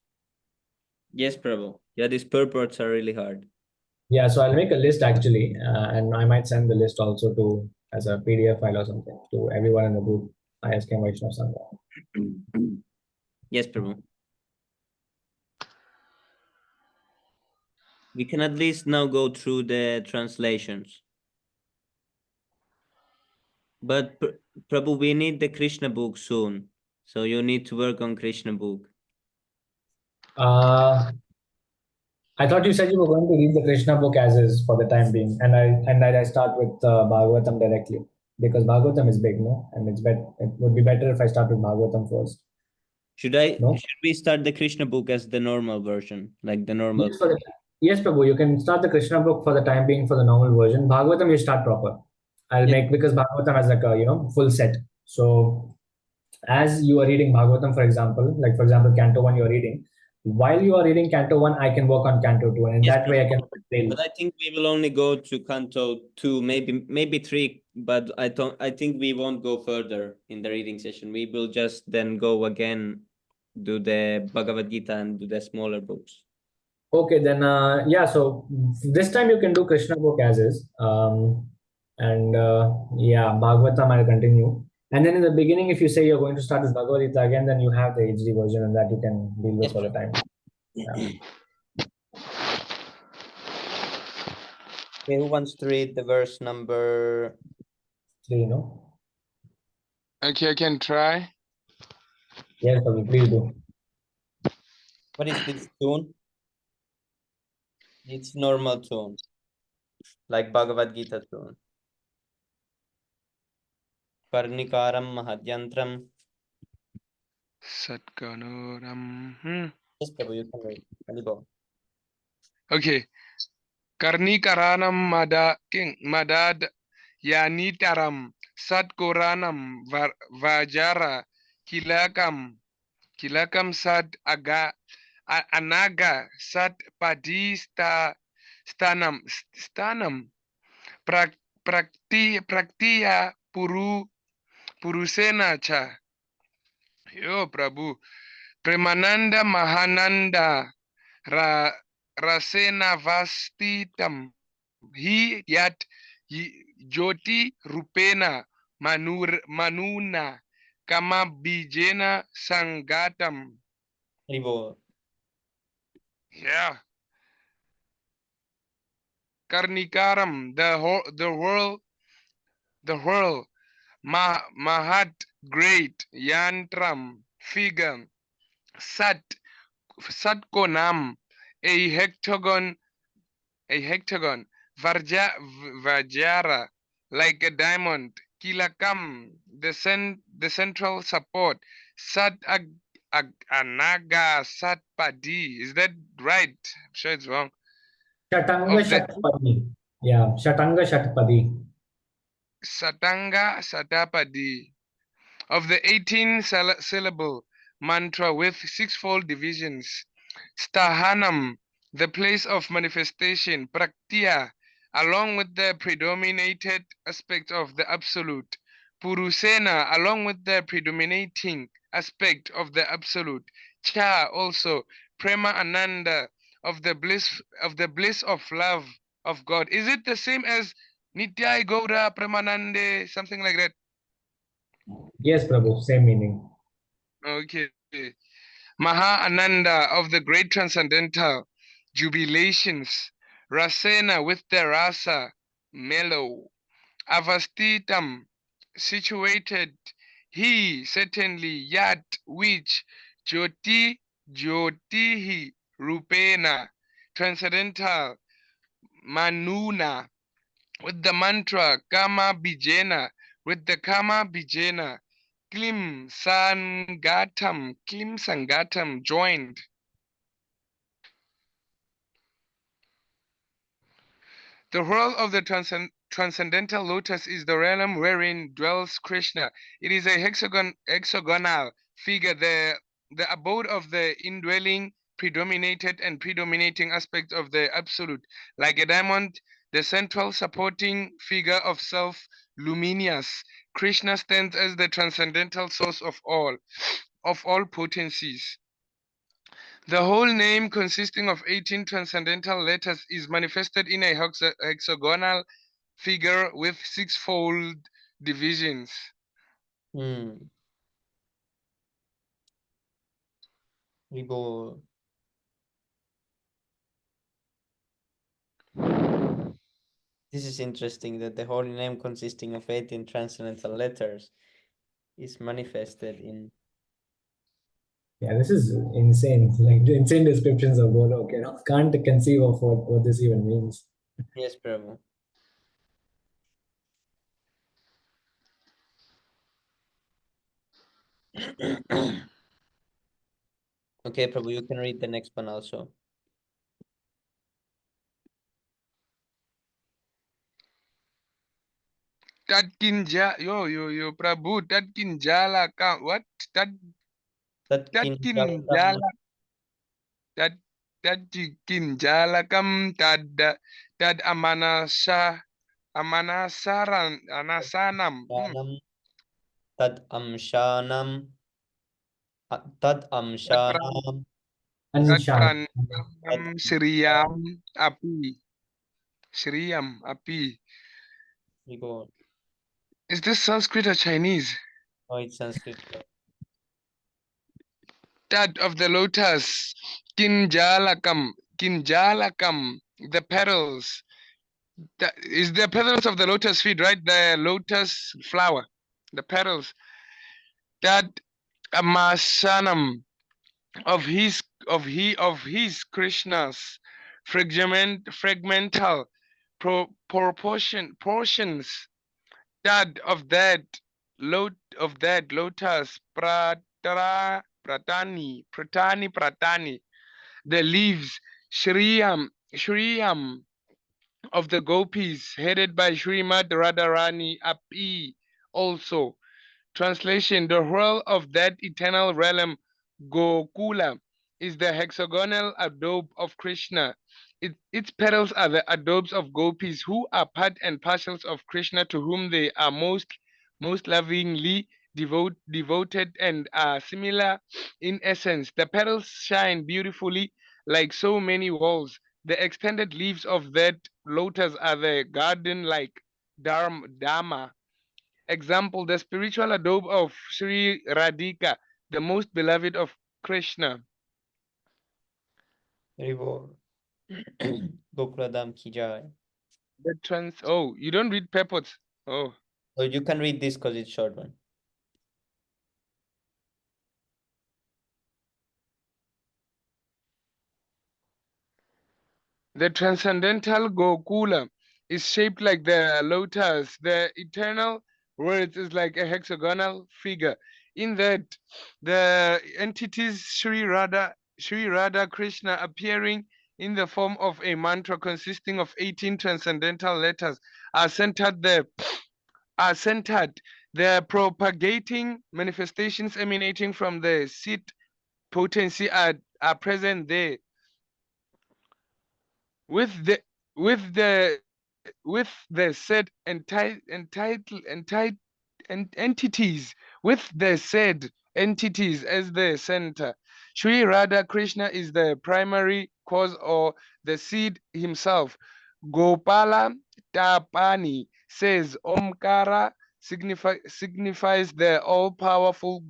Yes, Prabhu. Yeah, these purports are really hard. Yeah, so I'll make a list actually, and I might send the list also to as a PDF file or something to everyone in the group. ISK Vaishnav Sangha. Yes, Prabhu. We can at least now go through the translations. But Prabhu, we need the Krishna book soon. So you need to work on Krishna book. I thought you said you were going to read the Krishna book as is for the time being, and I start with Bhagavatam directly because Bhagavatam is big, no, and it would be better if I start with Bhagavatam first. Should we start the Krishna book as the normal version, like the normal? Yes, Prabhu, you can start the Krishna book for the time being for the normal version. Bhagavatam, you start proper. I'll make because Bhagavatam has like a full set. So as you are reading Bhagavatam, for example, Canto 1 you're reading, while you are reading Canto 1, I can work on Canto 2, and that way I can fail. But I think we will only go to Canto 2, maybe 3, but I think we won't go further in the reading session. We will just then go again do the Bhagavad Gita and do the smaller books. Okay, then yeah. So this time you can do Krishna book as is, and yeah, Bhagavatam I'll continue. And then in the beginning, if you say you're going to start with Bhagavad Gita again, then you have the HD version, and that you can deal with for the time. Yeah. Okay, who wants to read the verse number 3? No. Okay, I can try. Yes, Pavi, please do. What is this tune? It's normal tune, like Bhagavad Gita tune. Karnikaram Mahadyantram. Satganoram. Yes, Prabhu, you can read. Alibo. Okay. Karnikaranam madad yanitaram satkoranam vajara kilakam sad anaga sat stanam praktiya purusena cha. Yo Prabhu. Premananda Mahananda Rasena Vastitam He Yat Jyoti Rupena Manuna Kama Bijena Sangatam. Alibo. Yeah. Karnikaram, the world, Mahat, great, Yantram, figure, Satkonam, a hectagon, Vajara, like a diamond, Kilakam, the central support, Anaga Satpadi. Is that right? I'm sure it's wrong. Shatanga Shatpadi. Yeah, Shatanga Shatpadi. Satanga Satapadi. Of the 18 syllable mantra with sixfold divisions. Stahanam, the place of manifestation. Praktya, along with the predominated aspect of the absolute. Purusena, along with the predominating aspect of the absolute. Cha, also. Prema Ananda, of the bliss of love of God. Is it the same as Nitya Gaura Premanande, something like that? Yes, Prabhu, same meaning. Okay. Maha Ananda of the great transcendental jubilations. Rasena with the rasa, mellow. Avastitam, situated. He, certainly, yat, which. Jyotihi, rupena. Transcendental. Manuna, with the mantra Kama Bijena, with the Kama Bijena, Klim Sangatam, joined. The world of the transcendental lotus is the realm wherein dwells Krishna. It is a hexagonal figure, the abode of the indwelling, predominated and predominating aspect of the absolute. Like a diamond, the central supporting figure of self, luminous. Krishna stands as the transcendental source of all potencies. The whole name, consisting of 18 transcendental letters, is manifested in a hexagonal figure with sixfold divisions. Alibo. This is interesting that the holy name consisting of 18 transcendental letters is manifested in. Yeah, this is insane. Like the insane descriptions of God. Okay, no, can't conceive of what this even means. Yes, Prabhu. Okay, Prabhu, you can read the next one also. Yo, Prabhu, Tatkinjala, what? Tatkinjala, Tatkinjalakam, Tad Anasanam. Tad Amshanam. Tat amshanam. Anshan. Shriyam api. Shriyam api. Is this Sanskrit or Chinese? Oh, it's Sanskrit. That of the lotus. Kinjalakam. Kinjalakam. The petals. That is the petals of the lotus feet, right? The lotus flower. The petals. That amasanam of his Krishna's fragmental portions, that of that lotus pratani, the leaves Shriyam of the gopis headed by Srimad Radharani Api also. Translation: the whole of that eternal realm, Gokula, is the hexagonal adobe of Krishna. Its petals are the adobes of gopis, who are part and parcels of Krishna, to whom they are most lovingly devoted and are similar in essence. The petals shine beautifully like so many walls. The extended leaves of that lotus are the garden-like Dharma. Example, the spiritual adobe of Sri Radhika, the most beloved of Krishna. Gokuladam ki jai. Oh, you don't read purports. Oh. So you can read this because it's short one. The transcendental Gokula is shaped like the lotus. The eternal words is like a hexagonal figure. In that, the entities Sri Radha Krishna appearing in the form of a mantra consisting of 18 transcendental letters are centered there. The propagating manifestations emanating from the seed potency are present there. With the said entities, with the said entities as the center. Sri Radha Krishna is the primary cause or the seed himself. Gopala Tapani says Omkara signifies the all-powerful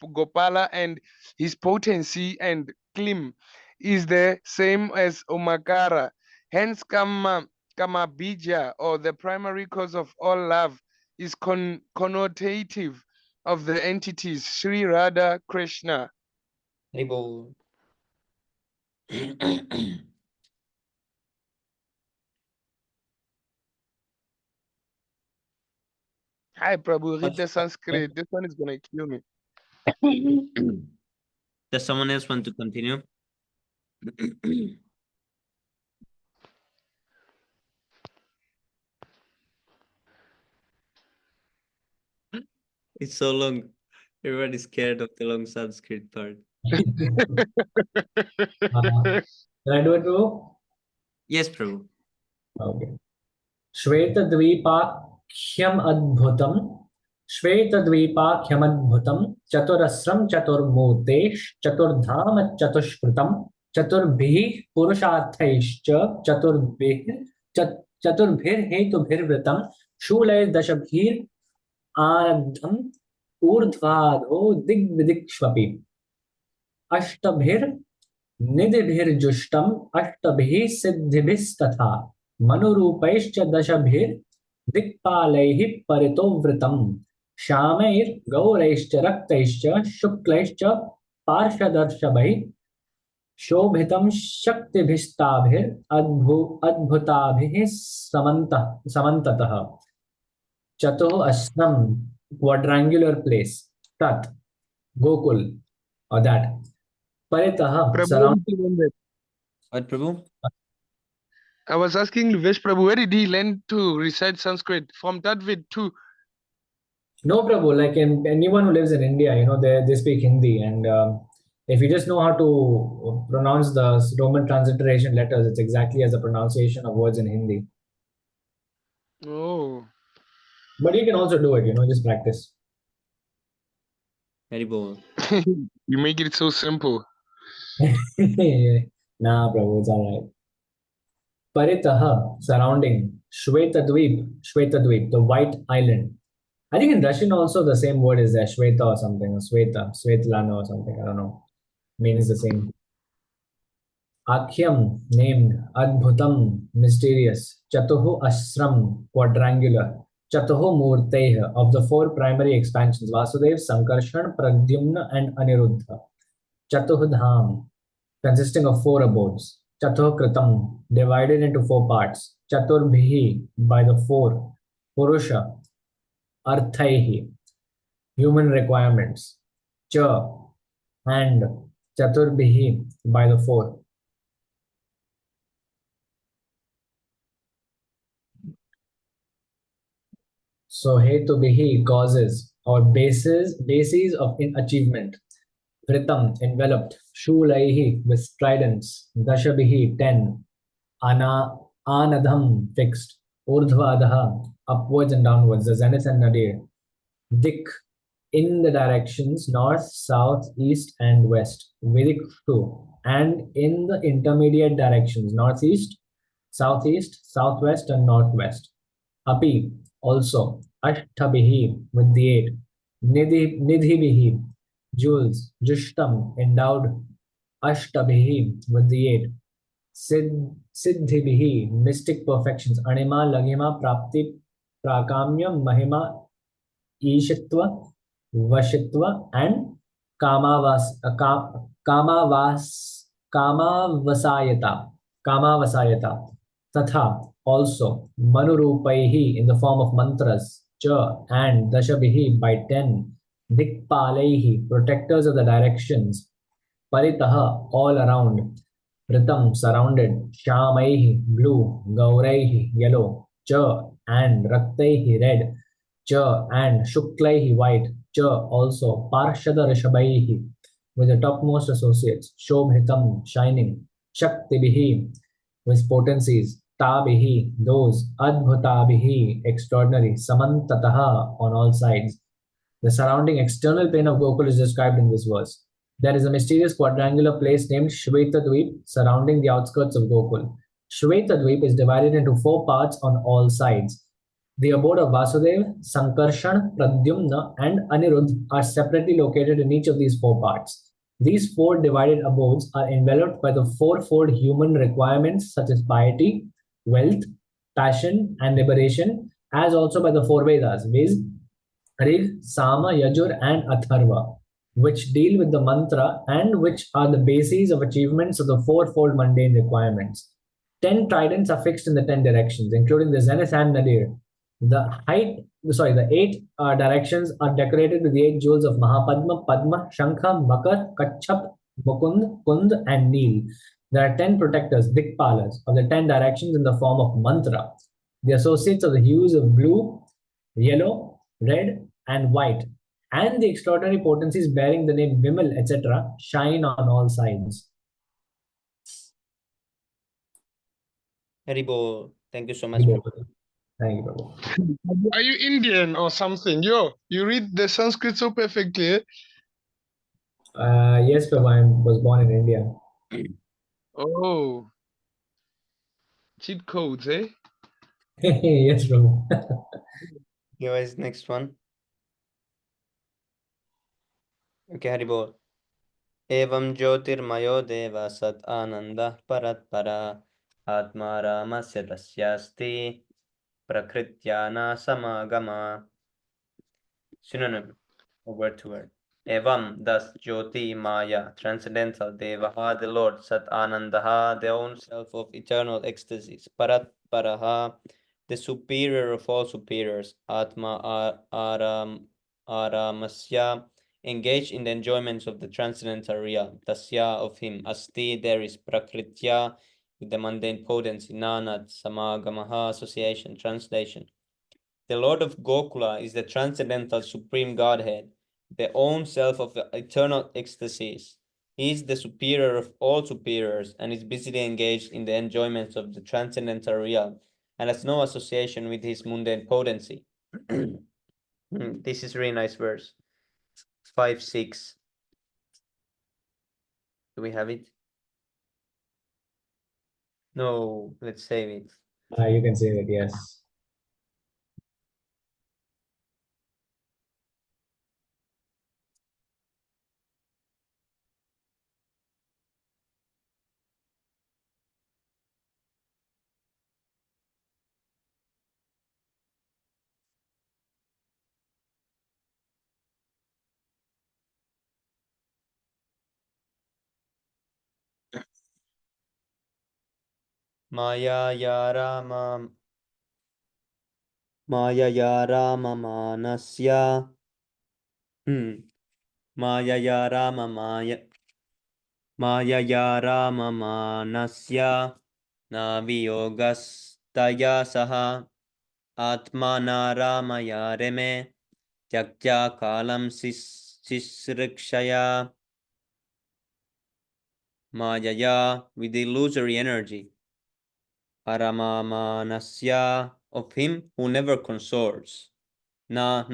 Gopala, and his potency, and Klim is the same as Omakara. Hence, Kamabija, or the primary cause of all love, is connotative of the entities Sri Radha Krishna. Hi, Prabhu, read the Sanskrit. This one is going to kill me. Does someone else want to continue? It's so long. Everybody's scared of the long Sanskrit part. Can I do it too? Yes, Prabhu. Okay. श्वेतद्वीपाख्यम् अद्भुतम् श्वेतद्वीपाख्यमद्भुतम् चतुरस्रं चतुर्मूर्तेश्चतुर्धाम चतुष्कृतम् चतुर्भिः पुरुषार्थैश्च चतुर्भिर्हेतुभिर्वृतम् शूलैर्दशभिरारब्धम् ऊर्ध्वाधो दिग्विदिक्ष्वपि अष्टभिर्निधिभिर्जुष्टम् अष्टभिः सिद्धिभिस्तथा मनुरूपैश्च दशभिर्दिक्पालैः परितोवृतम् श्यामैर्गौरैश्च रक्तैश्च शुक्लैश्च पार्षदर्शभैः शोभितं शक्तिभिस्ताभिरद्भुताभिः समन्ततः चतुःअस्रं quadrangular place tat Gokul or that paritah surround. What, Prabhu? I was asking Vish Prabhu, where did he learn to recite Sanskrit? From Tadvid too? No, Prabhu, like anyone who lives in India, they speak Hindi, and if you just know how to pronounce the Roman transliteration letters, it's exactly as the pronunciation of words in Hindi. Oh. But you can also do it, just practice. Haribol. You make it so simple. Nah, Prabhu, it's alright. Paritaha, surrounding. Shvetadweep, the white island. I think in Russian also the same word is there, Shweta or something, or Svetlana or something, I don't know. Means the same. Akhyam, named. Adbhutam, mysterious. Chatuhu Asram, quadrangular. Chatuhu Murteha, of the four primary expansions, Vasudev, Sankarshan, Pradyumna, and Aniruddha. Chatuh Dham, consisting of four abodes. Chatuh Kritam, divided into four parts. Chaturbhihi, by the four. Purusha, Arthaihi, human requirements. Cha, and Chaturbhihi, by the four. So Hetubihi, causes or bases of achievement. Vritam, enveloped. Shulaihi, with tridents. Dashabihi, 10. Anadham, fixed. Urdhva Adha, upwards and downwards. The zenith and nadir. Dik, in the directions north, south, east, and west. Vidiktu, and in the intermediate directions northeast, southeast, southwest, and northwest. Api, also. Ashtabhihi, with the eight. Nidhibihi, jewels. Jushtam, endowed. Ashtabhihi, with the eight. Siddhibihi, mystic perfections. Anima, Lagima, Prapti, Prakamya, Mahima, Ishitva, Vashitva, and Kamavas, Kamavas, Kamavasayata. Kamavasayata. Tatha, also. Manurupaihi, in the form of mantras. Cha, and Dashabihi, by 10. Dikpalaihi, protectors of the directions. Paritaha, all around. Ritam, surrounded. Shamaihi, blue. Gauraihi, yellow. Cha, and Raktaihi, red. Cha, and Shuklaihi, white. Cha, also. Parshada Rishabhaihi, with the topmost associates. Shobhitam, shining. Shaktibihi, with potencies. Tabihi, those. Adbhutabihi, extraordinary. Samantataha, on all sides. The surrounding external plane of Gokul is described in this verse. There is a mysterious quadrangular place named Shvetadweep surrounding the outskirts of Gokul. Shvetadweep is divided into four parts on all sides. The abode of Vasudev, Sankarshan, Pradyumna, and Anirudh are separately located in each of these four parts. These four divided abodes are enveloped by the fourfold human requirements such as piety, wealth, passion, and liberation, as also by the four Vedas, viz. Rig, Sama, Yajur, and Atharva, which deal with the mantra and which are the bases of achievements of the fourfold mundane requirements. 10 tridents are fixed in the 10 directions, including the zenith and nadir. The eight directions are decorated with the eight jewels of Mahapadma, Padma, Shankha, Makar, Kachap, Mukund, Kund, and Neel. There are 10 protectors, Dikpalas, of the 10 directions in the form of mantra. The associates of the hues of blue, yellow, red, and white, and the extraordinary potencies bearing the name Vimal, etc., shine on all sides. Haribol. Thank you so much, bro. Thank you, Prabhu. Are you Indian or something? Yo, you read the Sanskrit so perfectly. Yes, Prabhu, I was born in India. Oh. Cheat codes, eh? Yes, Prabhu. Here is next one. Okay, Haribol. Evam Jyotirmayo Deva Sat Ananda Paratpara Atma Ramasya Tasyasti Prakrityana Samagama. Synonym, word to word. Evam, thus, Jyoti, Maya, transcendental, Devaha, the Lord, Sat Anandaha, the own self of eternal ecstasies, Parat Paraha, the superior of all superiors, Atma Aramasya, engaged in the enjoyments of the transcendental realm, Tasya of him, Asti, there is Prakritya, with the mundane potency, Nanat, Samagamaha, association, translation. The Lord of Gokula is the transcendental supreme Godhead, the own self of eternal ecstasies. He is the superior of all superiors and is busily engaged in the enjoyments of the transcendental realm and has no association with his mundane potency. This is a really nice verse. 5, 6. Do we have it? No, let's save it. You can save it, yes. Maya Rama Manasya. Maya Rama Rama Manasya Naviyogastaya Saha Atmana Ramaya Reme Tyaktya Kalam Sisrikshaya Mayaya with illusory energy. Paramamanasya of him who never consorts. Not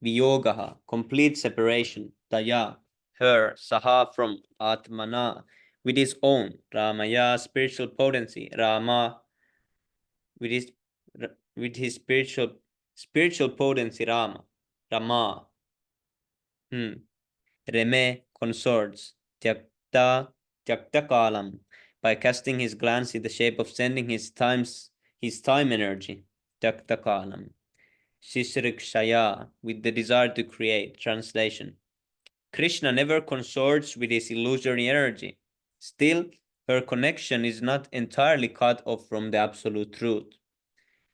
Viyogaha, complete separation. Taya, her, Saha from Atmana, with his own. Ramaya, spiritual potency. Rama, with his spiritual potency. Rama. Reme consorts. Tyakta kalam, by casting his glance in the shape of sending his time energy. Tyakta kalam. Shishirikshaya, with the desire to create. Translation. Krishna never consorts with his illusory energy. Still, her connection is not entirely cut off from the absolute truth.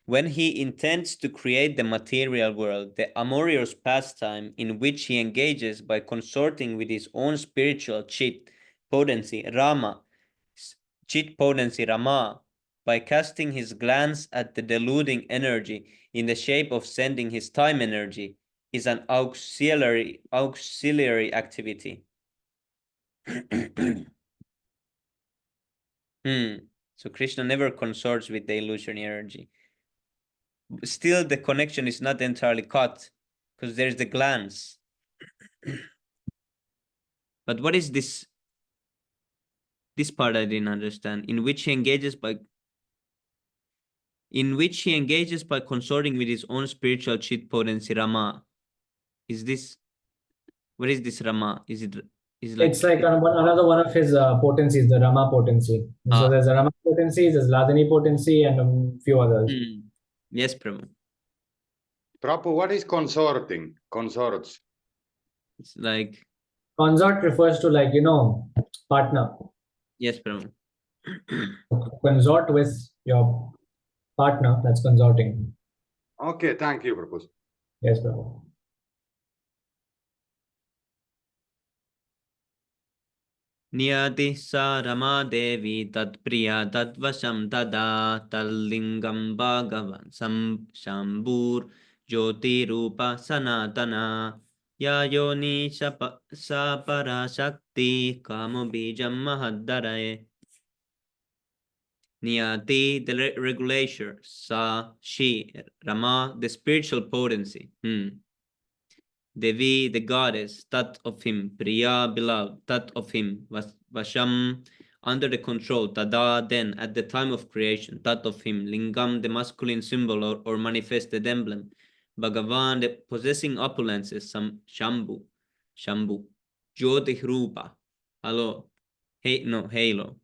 When he intends to create the material world, the amorous pastime in which he engages by consorting with his own spiritual chit potency, Rama, by casting his glance at the deluding energy in the shape of sending his time energy, is an auxiliary activity. So Krishna never consorts with the illusionary energy. Still, the connection is not entirely cut because there's the glance. But what is this? This part I didn't understand. In which he engages by consorting with his own spiritual chit potency, Rama. Is this? What is this Rama? Is it? It's like another one of his potencies, the Rama potency. So there's a Rama potency, there's Ladini potency, and a few others. Yes, Prabhu. Prabhu, what is consorting? Consorts. It's like consort refers to, like, partner. Yes, Prabhu. Consort with your partner, that's consorting. Okay, thank you, Prabhu. Yes, Prabhu. Niyati sa Rama Devi tat priya tat vasam tada tallingam bhagavan shambur jyoti rupa sanatana ya yoni sa parashakti kamo bijam mahaddaraye. Niyati, the regulator, sa, she, Rama, the spiritual potency. Devi, the goddess, tat of him, Priya, beloved, tat of him, Vasham, under the control, Tada, then, at the time of creation, tat of him, Lingam, the masculine symbol or manifested emblem, Bhagavan, the possessing opulences, Shambhu, Jyoti Rupa, halo, halo,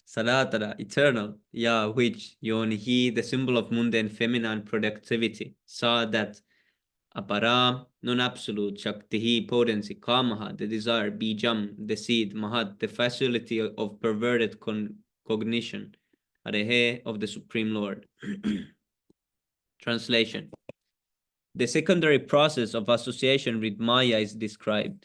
Saratara, eternal, which Yonihi, the symbol of mundane feminine productivity, saw that Apara, non-absolute, Shaktihi, potency, Kamaha, the desire, Bijam, the seed, Mahat, the facility of perverted cognition, Arehe, of the Supreme Lord. Translation. The secondary process of association with Maya is described.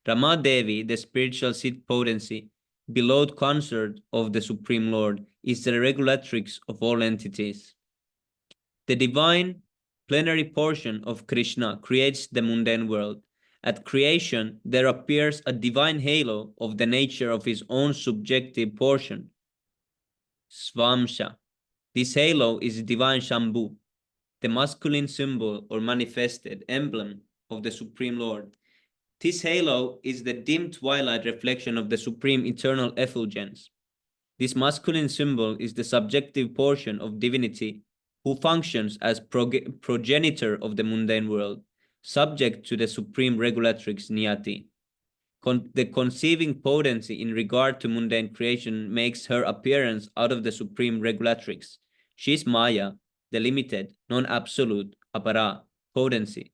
Rama Devi, the spiritual seed potency, beloved consort of the Supreme Lord, is the regulatrix of all entities. The divine plenary portion of Krishna creates the mundane world. At creation, there appears a divine halo of the nature of his own subjective portion, Svamsha. This halo is divine Shambhu, the masculine symbol or manifested emblem of the Supreme Lord. This halo is the dim twilight reflection of the Supreme Eternal Effulgence. This masculine symbol is the subjective portion of divinity who functions as progenitor of the mundane world, subject to the supreme regulatrix Niyati. The conceiving potency in regard to mundane creation makes her appearance out of the supreme regulatrix. She is Maya, the limited, non-absolute, apara, potency,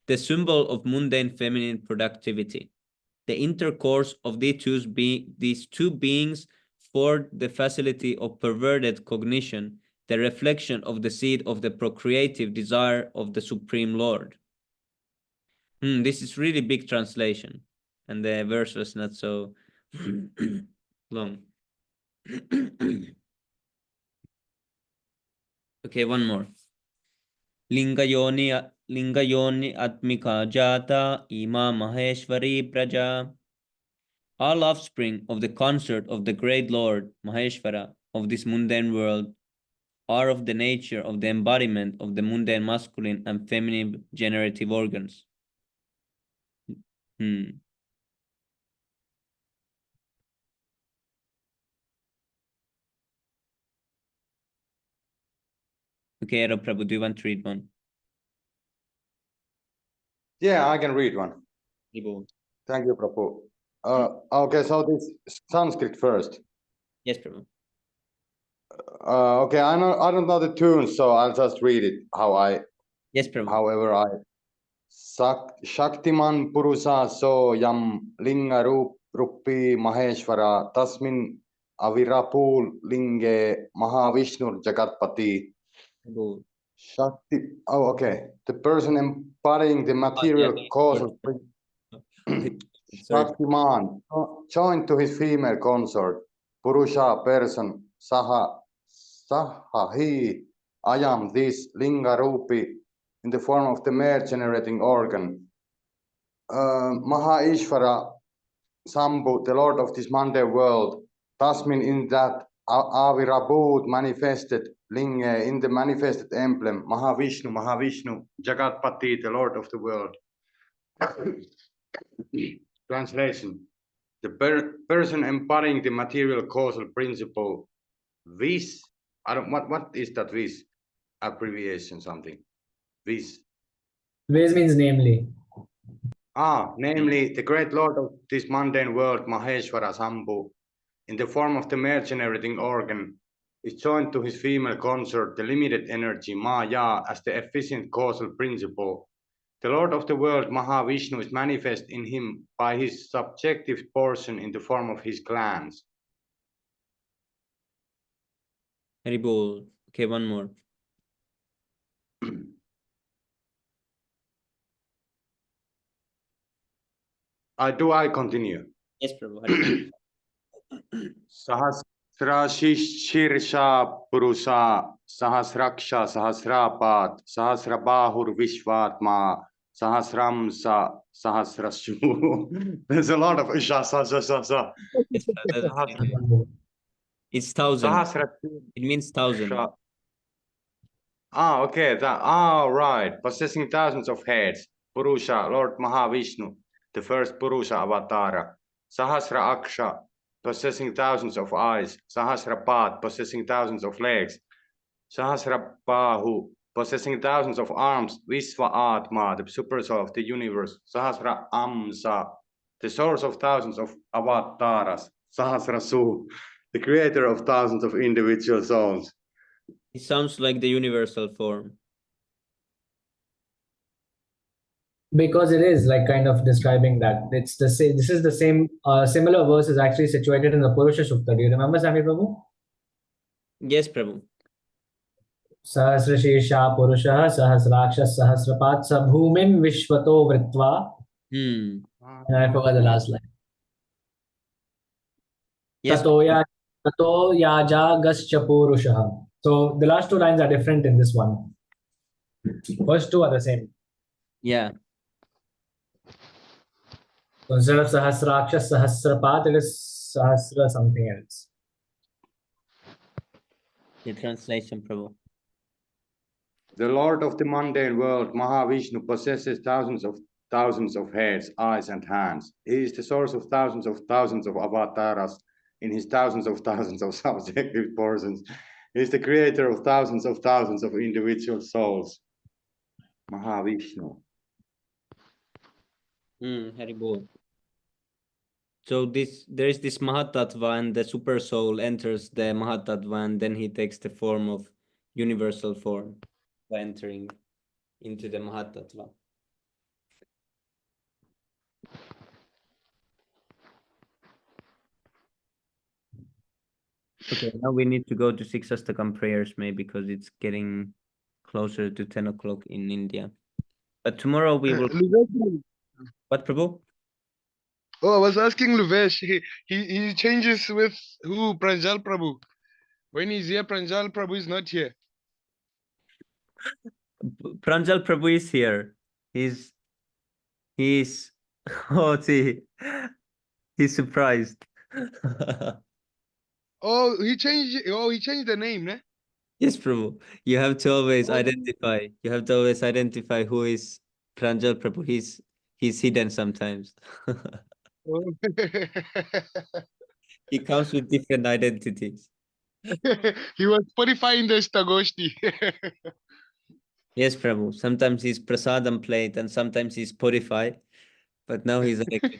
the symbol of mundane feminine productivity. The intercourse of these two beings for the facility of perverted cognition, the reflection of the seed of the procreative desire of the Supreme Lord. This is really big translation, and the verse was not so long. Okay, one more. Lingayoni atmika jata ima maheshwari praja. All offspring of the consort of the great Lord, Maheshwara, of this mundane world, are of the nature of the embodiment of the mundane masculine and feminine generative organs. Okay, Prabhu, do you want to read one? Yeah, I can read one. Thank you, Prabhu. Okay, so this Sanskrit first. Yes, Prabhu. Okay, I don't know the tune, so I'll just read it Yes, Prabhu. However I Shaktiman Purusa so yam linga rupi maheshwara tasmin avirapul linge mahavishnu jagatpati. Shakti. Oh, okay. The person embodying the material causal Shaktiman, joined to his female consort, Purusha person, Saha he, Ayam, this, Linga Rupi, in the form of the male generating organ. Maha Ishvara, Sambhu, the Lord of this mundane world, Tasmin in that Avirabhut manifested, Linga in the manifested emblem, Mahavishnu, Jagatpati, the Lord of the world. Translation. The person embodying the material causal principle, vis. What is that vis? Abbreviation something. Vis. Vis means namely. Namely, the great Lord of this mundane world, Maheshwara Sambhu, in the form of the male generating organ, is joined to his female consort, the limited energy, Maya, as the efficient causal principle. The Lord of the world, Mahavishnu, is manifest in him by his subjective portion in the form of his glands. Haribol. Okay, one more. Do I continue? Yes, Prabhu. Sahasrashirsha Purusa, Sahasraksha, Sahasrapat, Sahasrabahur Vishvatma, Sahasramsa, Sahasrashu. There's a lot of sa. It's thousand. It means thousand. Okay. Right. Possessing thousands of heads. Purusha, Lord Mahavishnu, the first Purusha avatara. Sahasra Aksha, possessing thousands of eyes. Sahasra Pat, possessing thousands of legs. Sahasra Bahu, possessing thousands of arms. Visva Atma, the super soul of the universe. Sahasra Amsa, the source of thousands of avataras. Sahasra Su, the creator of thousands of individual souls. It sounds like the universal form. Because it is like kind of describing that. It's the same. This is the same. Similar verse is actually situated in the Purusha Sukta. Do you remember, Sami Prabhu? Yes, Prabhu. Sahasrashesha Purusha Sahasraksha Sahasrapat Sabhumin Vishwato Vritva. And I forgot the last line. Yes. Tato yaja gascha purushaha. So the last two lines are different in this one. First two are the same. Yeah. So instead of Sahasraksha Sahasrapat, it is Sahasra something else. The translation, Prabhu. The Lord of the mundane world, Mahavishnu, possesses thousands of heads, eyes, and hands. He is the source of thousands of avatars in his thousands of subjective portions. He is the creator of thousands of individual souls. Mahavishnu. Haribol. So there is this Mahatattva, and the super soul enters the Mahatattva, and then he takes the form of universal form by entering into the Mahatattva. Okay, now we need to go to 6 Astakam prayers, maybe, because it's getting closer to 10 o'clock in India. But tomorrow we will... What, Prabhu? Oh, I was asking Luvesh. He changes with who? Pranjal Prabhu. When he's here, Pranjal Prabhu is not here. Pranjal Prabhu is here. He's oh, see, he's surprised. Oh, he changed the name, ne? Yes, Prabhu. You have to always identify. You have to always identify who is Pranjal Prabhu. He's hidden sometimes. Oh. He comes with different identities. He was purifying the Stagoshti. Yes, Prabhu. Sometimes he's prasadam plate and sometimes he's purified, but now he's elected.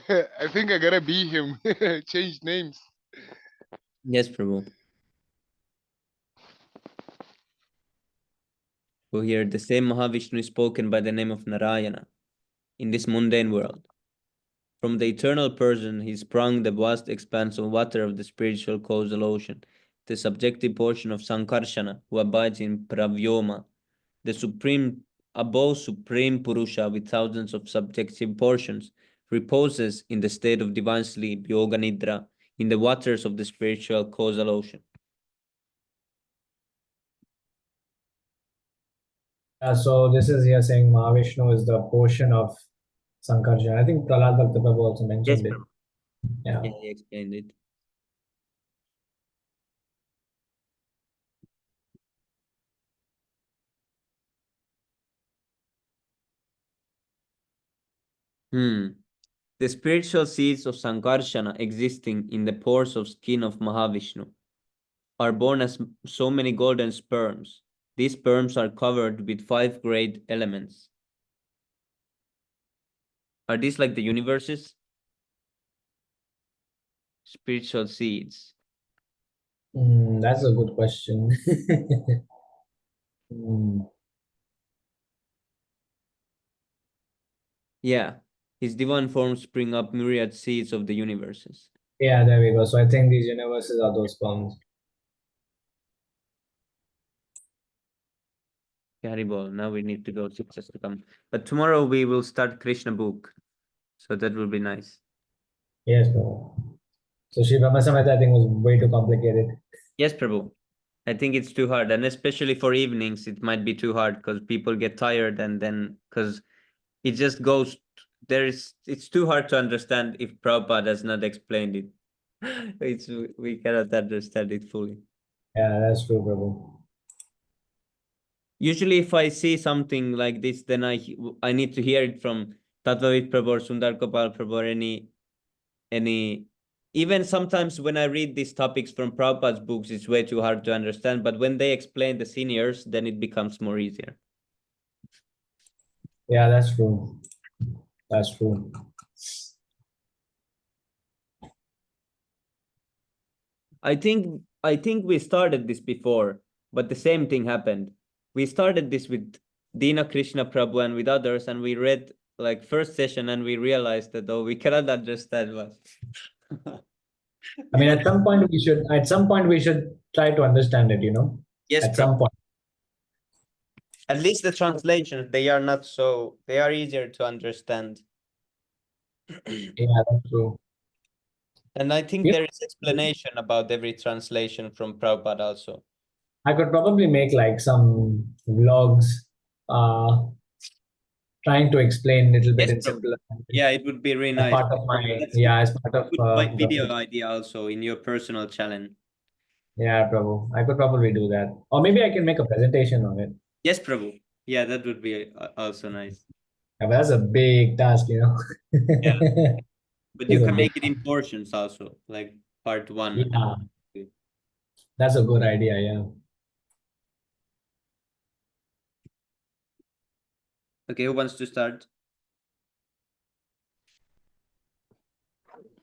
I think I gotta be him. Change names. Yes, Prabhu. So here, the same Mahavishnu is spoken by the name of Narayana in this mundane world. From the eternal person, he sprung the vast expanse of water of the spiritual causal ocean, the subjective portion of Sankarshana, who abides in Pravyoma, the above supreme Purusha with thousands of subjective portions, reposes in the state of divine sleep, Yoga Nidra, in the waters of the spiritual causal ocean. So this is here saying Mahavishnu is the portion of Sankarshan. I think Prahlad Bhakta Prabhu also mentioned it. Yeah, he explained it. The spiritual seeds of Sankarshana existing in the pores of skin of Mahavishnu are born as so many golden sperms. These sperms are covered with 5 great elements. Are these like the universes? Spiritual seeds. That's a good question. Yeah, his divine forms spring up myriad seeds of the universes. Yeah, there we go. So I think these universes are those sperms. Haribol, now we need to go to come. But tomorrow we will start Krishna book. So that will be nice. Yes, Prabhu. So Sri Brahma Samhita, I think, was way too complicated. Yes, Prabhu. I think it's too hard. And especially for evenings, it might be too hard because people get tired and then because it just goes it's too hard to understand if Prabhupada has not explained it. We cannot understand it fully. Yeah, that's true, Prabhu. Usually if I see something like this, then I need to hear it from Tattvavid Prabhu or Sundar Gopal Prabhu or any even sometimes when I read these topics from Prabhupada's books, it's way too hard to understand. But when they explain the seniors, then it becomes more easier. Yeah, that's true. That's true. I think we started this before, but the same thing happened. We started this with Dina Krishna Prabhu and with others, and we read like first session and we realized that we cannot understand much. I mean, at some point we should try to understand it, Yes, at some point. At least the translations, they are easier to understand. Yeah, that's true. And I think there is explanation about every translation from Prabhupada also. I could probably make like some vlogs trying to explain a little bit in simpler language. Yeah, it would be really nice. As part of my my video idea also in your personal channel. Yeah, Prabhu. I could probably do that. Or maybe I can make a presentation on it. Yes, Prabhu. Yeah, that would be also nice. Yeah, but that's a big task, you know. Yeah, but you That's a can big make it in portions also, like part one. Yeah, that's a good idea, yeah. Okay, who wants to start?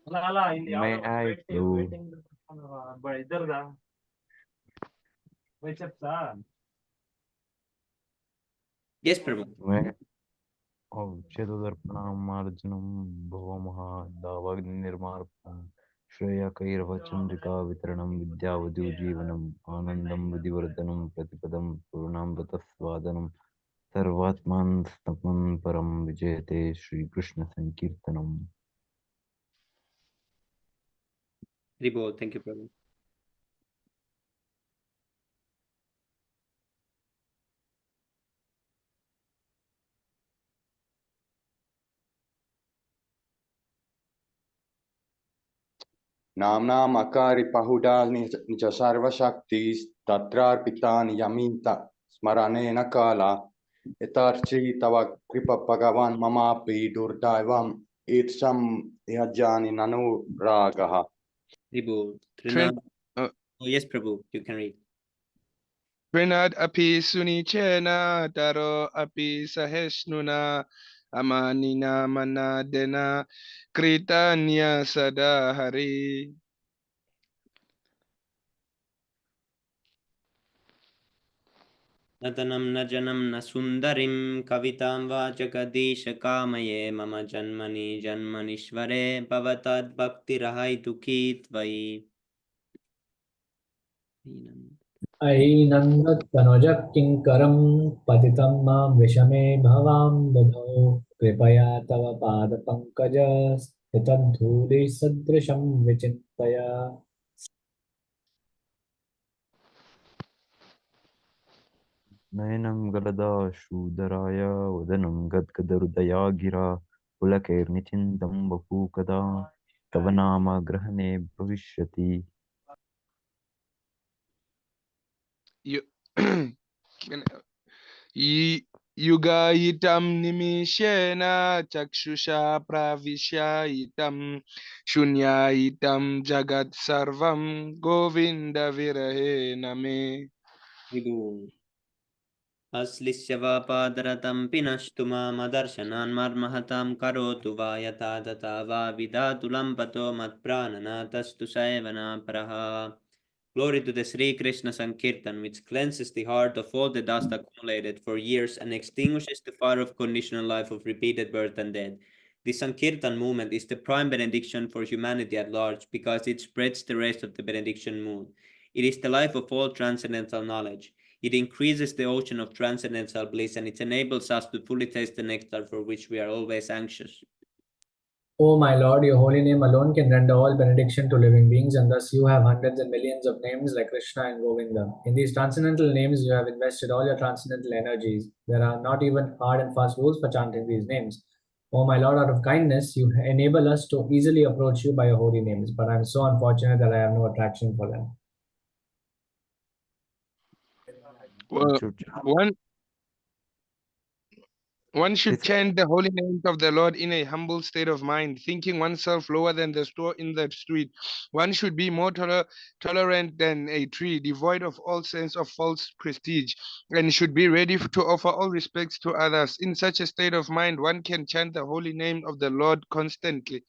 May I do? Yes, Prabhu. May औषधदर्पणामार्जनं भवमहादावाग्निर्मार्पणं श्रेयकैर्वचन्द्रिका वितरणं विद्यावधूजीवनम् आनन्दं विधिवर्धनं प्रतिपदं पूर्णामृतस्वादनं सर्वात्मानस्तपं परं विजयते श्रीकृष्णसङ्कीर्तनम्. Ribol, thank you, Prabhu. Namnam akari pahuda nija sarva shaktis tatrarpitani yaminta smaranena kala etarchi tava kripa bhagavan mamapi durdaivam itsam yajani nanu ragaha. Ribol. Trin, Oh, yes, Prabhu, you can read. Trinad api sunichena taro api sahesnuna amanina manadena kritanya sadahari. नतनं न जनं न सुन्दरीं कवितां वाचकदेशकामये मम जन्मनि जन्मनीश्वरे भवताद्भक्तिरहैतुकी त्वयि ऐनन्दत्तनुजः किङ्करं पतितं मां विषमे भवां दधौ कृपया तव पादपङ्कज स्थितधूलिसदृशं विचिन्तय नयनं गलदाशूदराय वदनं गद्गदहृदया गिरा पुलकैर्निचिन्तं वपु कदा तव नाम ग्रहणे भविष्यति. Yugayitam nimishena chakshusha pravishayitam shunyayitam jagat sarvam govinda virahe name. अश्लिष्य वा पादरतं पिनष्टु मामदर्शनान् मर्महतां करोतु वा यथा तथा वा विधातु लम्पतो मत्प्राणनाथस्तु सेवनापरः. Glory to the Sri Krishna Sankirtan, which cleanses the heart of all the dust accumulated for years and extinguishes the fire of conditional life of repeated birth and death. The Sankirtan movement is the prime benediction for humanity at large because it spreads the rest of the benediction mood. It is the life of all transcendental knowledge. It increases the ocean of transcendental bliss and it enables us to fully taste the nectar for which we are always anxious. O my Lord, your holy name alone can render all benediction to living beings, and thus you have hundreds and millions of names like Krishna and Govinda. In these transcendental names, you have invested all your transcendental energies. There are not even hard and fast rules for chanting these names. O my Lord, out of kindness, you enable us to easily approach you by your holy names, but I am so unfortunate that I have no attraction for them. Well, one should chant the holy names of the Lord in a humble state of mind, thinking oneself lower than the store in the street. One should be more tolerant than a tree, devoid of all sense of false prestige, and should be ready to offer all respects to others. In such a state of mind, one can chant the holy name of the Lord constantly.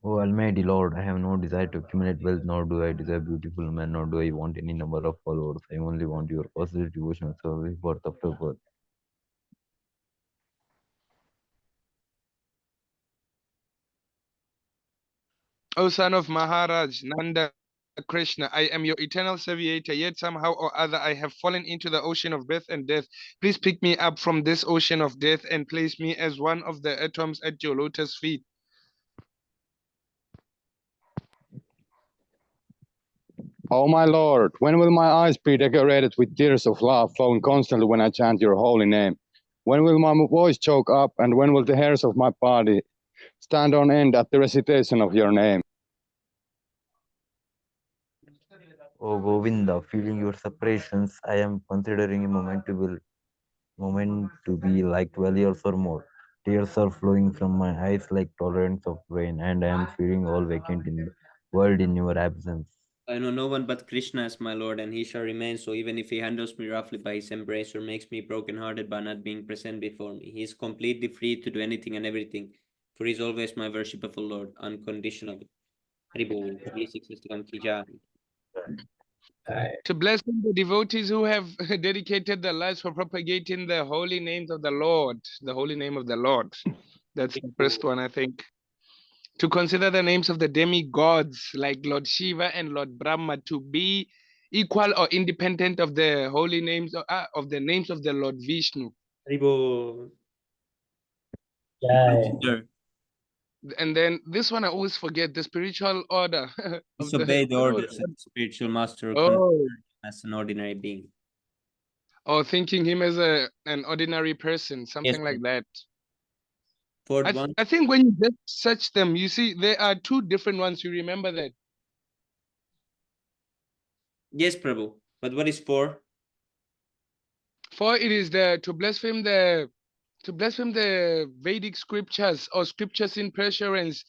O Almighty Lord, I have no desire to accumulate wealth, nor do I desire beautiful men, nor do I want any number of followers. I only want your positive devotional service, birth after birth. O son of Maharaj, Nanda Krishna, I am your eternal savior, yet somehow or other I have fallen into the ocean of birth and death. Please pick me up from this ocean of death and place me as one of the atoms at your lotus feet. Oh my Lord, when will my eyes be decorated with tears of love flowing constantly when I chant your holy name? When will my voice choke up, and when will the hairs of my body stand on end at the recitation of your name? O Govinda, feeling your separations, I am considering a moment to be like 12 years or more. Tears are flowing from my eyes like torrents of rain, and I am feeling all vacant in the world in your absence. I know no one but Krishna as my Lord, and he shall remain so even if he handles me roughly by his embrace or makes me broken-hearted by not being present before me. He is completely free to do anything and everything, for he is always my worshipful Lord, unconditionally. Haribol, To bless the devotees who have dedicated their lives for propagating the holy names of the Lord, the holy name of the Lord. That's the first one, I think. To consider the names of the demigods like Lord Shiva and Lord Brahma to be equal or independent of the holy names of the names of the Lord Vishnu. Haribol. Yeah. And then this one I always forget, the spiritual order of Disobey the what was orders of the spiritual master oh as an ordinary being. or thinking him as an ordinary person, something like that. Fourth one. I think when you just search them, you see there are two different ones. You remember that? Yes, Prabhu. But what is four? For it is to blaspheme the Vedic scriptures or scriptures in preference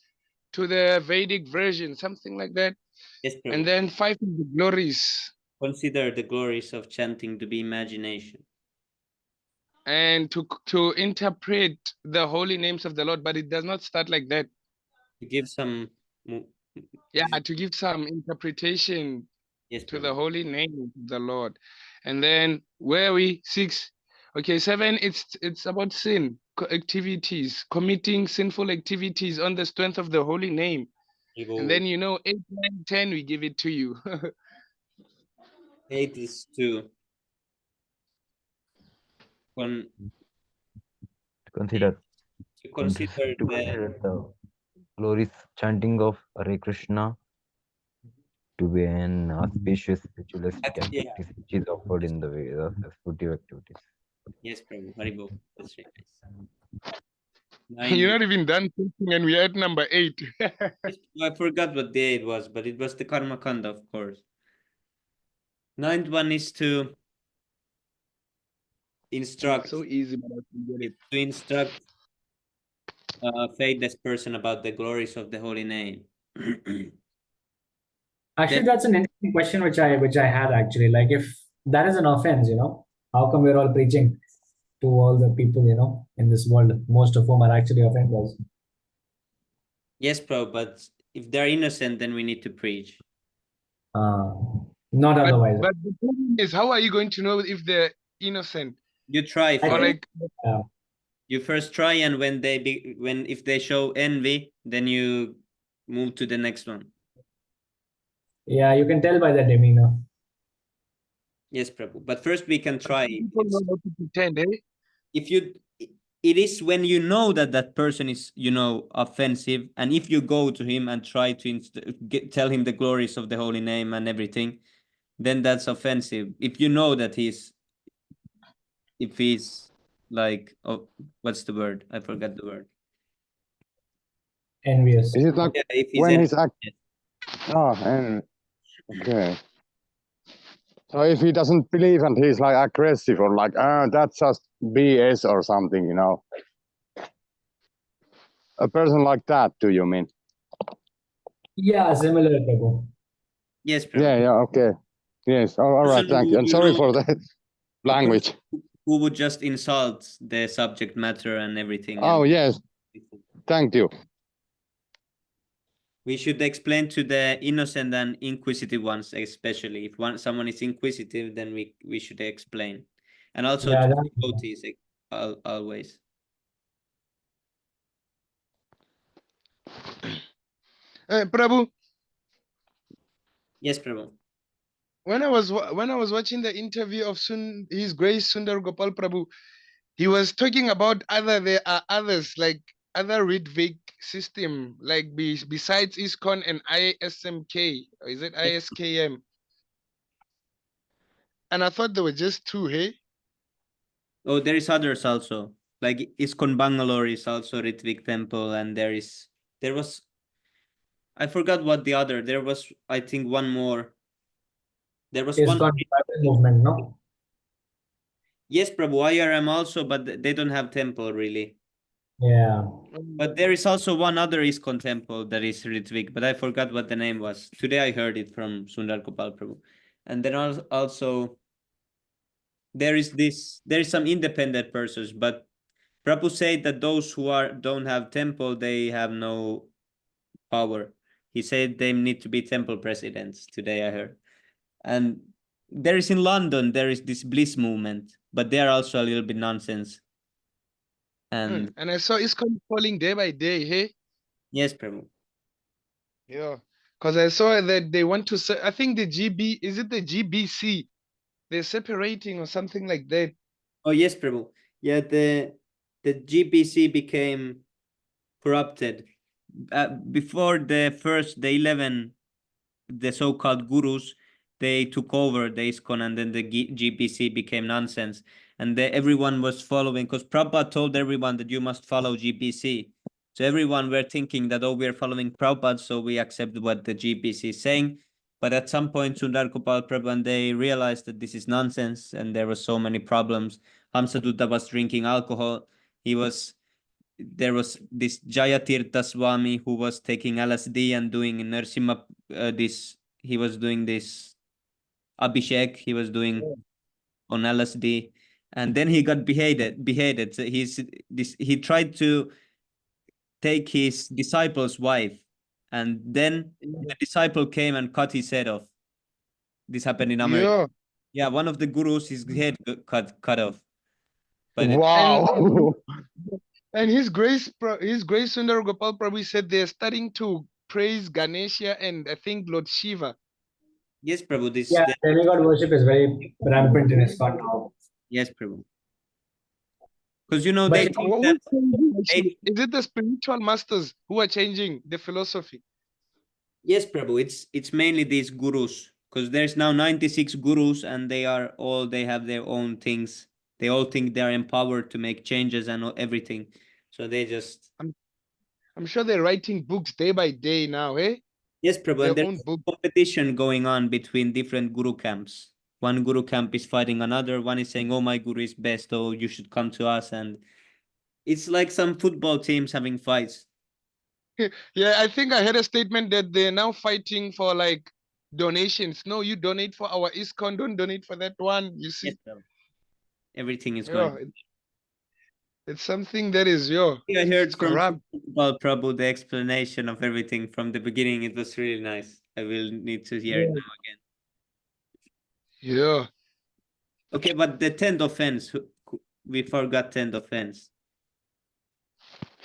to the Vedic version, something like that. Yes, Prabhu. And then 5 is the glories. Consider the glories of chanting to be imagination. And to interpret the holy names of the Lord, but it does not start like that. To give some to give some interpretation to the holy name of the Lord. And then where we 6, okay, 7, it's about sin activities, committing sinful activities on the strength of the holy name. And then 8, 9, 10, we give it to you. 8 is to consider the the glorious chanting of Hare Krishna to be an auspicious ritualistic activity which is offered in the way of sportive activities. Yes, Prabhu. Haribol. That's right. You're not even done thinking, and we're at number 8. I forgot what day it was, but it was the Karma Kanda, of course. 9th one is to instruct. It's so easy, but I forget it. To instruct a faithless person about the glories of the holy name. Actually, that's an interesting question which I had actually. Like, if that is an offense, how come we're all preaching to all the people, in this world, most of whom are actually offenders? Yes, Prabhu, but if they're innocent, then we need to preach. Not otherwise. But the problem is, how are you going to know if they're innocent? You try first. You first try, and if they show envy, then you move to the next one. Yeah, you can tell by the demeanor. Yes, Prabhu. But first we can try. People know how to pretend, it is when you know that that person is, offensive, and if you go to him and try to tell him the glories of the holy name and everything, then that's offensive. If you know that if he's like, what's the word? I forgot the word. Envious. Is it like when he's okay. So if he doesn't believe and he's like aggressive or like, that's just BS or something, A person like that, do you mean? Yeah, similar, Prabhu. Yes, Prabhu. Yeah, okay. Yes, all right, thank you. And sorry for the language. Who would just insult the subject matter and everything. Oh, yes. Thank you. We should explain to the innocent and inquisitive ones, especially. If someone is inquisitive, then we should explain. And also to devotees, always. Prabhu. Yes, Prabhu. When I was watching the interview of His Grace Sundar Gopal Prabhu, he was talking about there are others like other Ritvik system like besides ISKCON and ISMK, or is it ISKM? And I thought there were just 2, hey? Oh, there is others also. Like ISKCON Bangalore is also Ritvik temple, and there was, I forgot what the other. There was, I think, one more. There was ISKCON one. Bible movement, no? Yes, Prabhu, IRM also, but they don't have temple really. Yeah. But there is also one other ISKCON temple that is Ritvik, but I forgot what the name was. Today I heard it from Sundar Gopal Prabhu. And then also there is some independent persons, but Prabhu said that those who don't have temple, they have no power. He said they need to be temple presidents. Today I heard. And there is in London, there is this bliss movement, but they are also a little bit nonsense. And I saw it's falling day by day, hey? yes, Prabhu. Yeah. Because I saw that they want to I think the is it the GBC? They're separating or something like that. Oh yes, Prabhu. Yeah, the GBC became corrupted. Before the 11, the so-called gurus, they took over the ISKCON, and then the GBC became nonsense. And everyone was following, because Prabhupada told everyone that you must follow GBC. So everyone were thinking that, oh, we are following Prabhupada, so we accept what the GBC is saying. But at some point, Sundar Gopal Prabhu, and they realized that this is nonsense, and there were so many problems. Hamsadutta was drinking alcohol. There was this Jayatirtha Swami who was taking LSD and doing Narsimha, he was doing this Abhishek, he was doing on LSD, and then he got beheaded. So he tried to take his disciple's wife, and then the disciple came and cut his head off. This happened in America. Yeah, one of the gurus, his head got cut off. But wow. And His Grace Sundar Gopal Prabhu said they're starting to praise Ganesha and I think Lord Shiva. Yes, Prabhu. Demigod worship is very rampant in ISKCON now. Yes, Prabhu. Because they think that is it the spiritual masters who are changing the philosophy? Yes, Prabhu. It's mainly these gurus, because there's now 96 gurus, and they have their own things. They all think they are empowered to make changes and everything. So they just. I'm sure they're writing books day by day now, eh? Yes, Prabhu. And there's competition going on between different guru camps. One guru camp is fighting another. One is saying, "Oh, my guru is best. Oh, you should come to us." And it's like some football teams having fights. Yeah, I think I heard a statement that they're now fighting for like donations. No, you donate for our ISKCON, don't donate for that one. You see, yes, everything is going. It's something that is I heard from Prabhu the explanation of everything from the beginning. It was really nice. I will need to hear it now again. Yeah. Okay, but the 10th offense, we forgot 10th offense.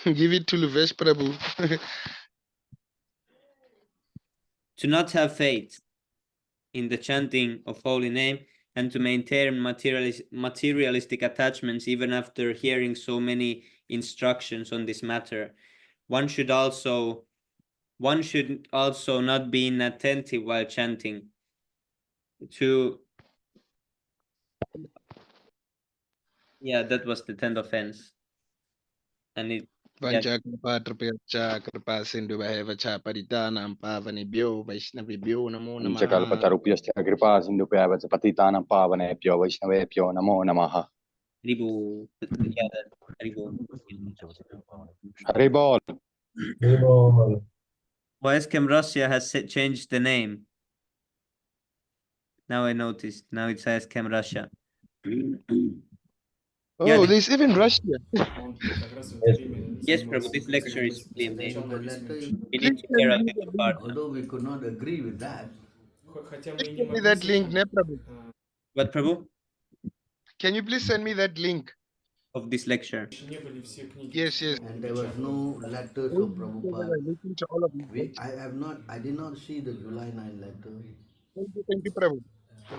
Give it to Luvesh Prabhu. To not have faith in the chanting of holy name, and to maintain materialistic attachments even after hearing so many instructions on this matter. One should also not be inattentive while chanting. That was the 10th offense. And it Panchakalpatarupyascha kripa sindhubhya vacha patitanam pavanebhyo vaishnavebhyo namo namaha. Haribol. YSCAM Russia has changed the name. Now I noticed. Now it's YSCAM Russia. Oh, there's even Russia. Yes, Prabhu, this lecture is filmed. We need to hear a little part. Although we could not agree with that. Send me that link, ne, Prabhu? What, Prabhu? Can you please send me that link of this lecture? Yes. And there was no letters of Prabhupada. I did not see the July 9 letter. Thank you, Prabhu. I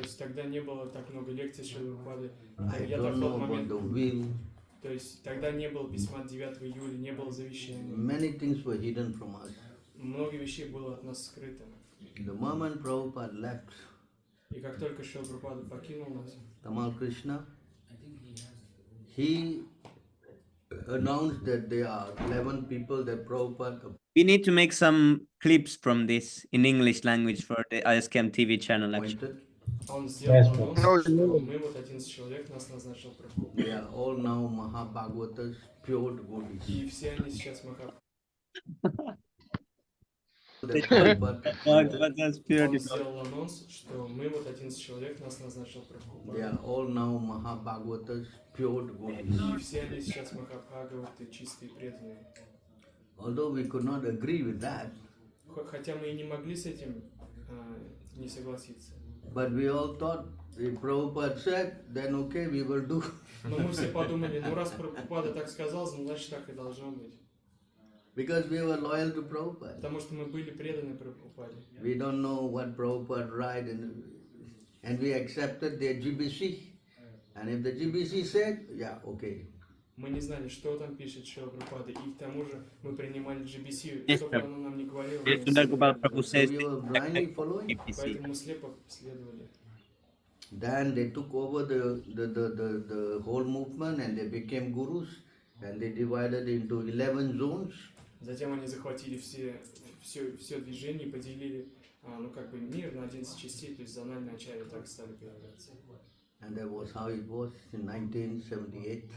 don't know about the will. Many things were hidden from us. The moment Prabhupada left, Tamal Krishna, he announced that there are 11 people that Prabhupada. We need to make some clips from this in English language for the ISCAM TV channel, actually. Yes, bro. They are all now Mahabhagavatas, pure devotees. The Prabhupada, What does pure they are all now Mahabhagavatas, pure devotees. Although we could not agree with that, but we all thought if Prabhupada said, then okay, we will do. Because we were loyal to Prabhupada. We don't know what Prabhupada write, and we accepted their GBC. And if the GBC said, yeah, okay. Мы не знали, что там пишет Шрила Прабхупада, и к тому же мы принимали GBC, что бы оно нам ни говорило, мы So we were blindly following. поэтому мы слепо следовали. Then they took over the whole movement and they became gurus, and they divided into 11 zones. Затем они захватили все движение и поделили ну, как бы мир на 11 частей, то есть зональные ачарьи так стали появляться. And that was how it was in 1978.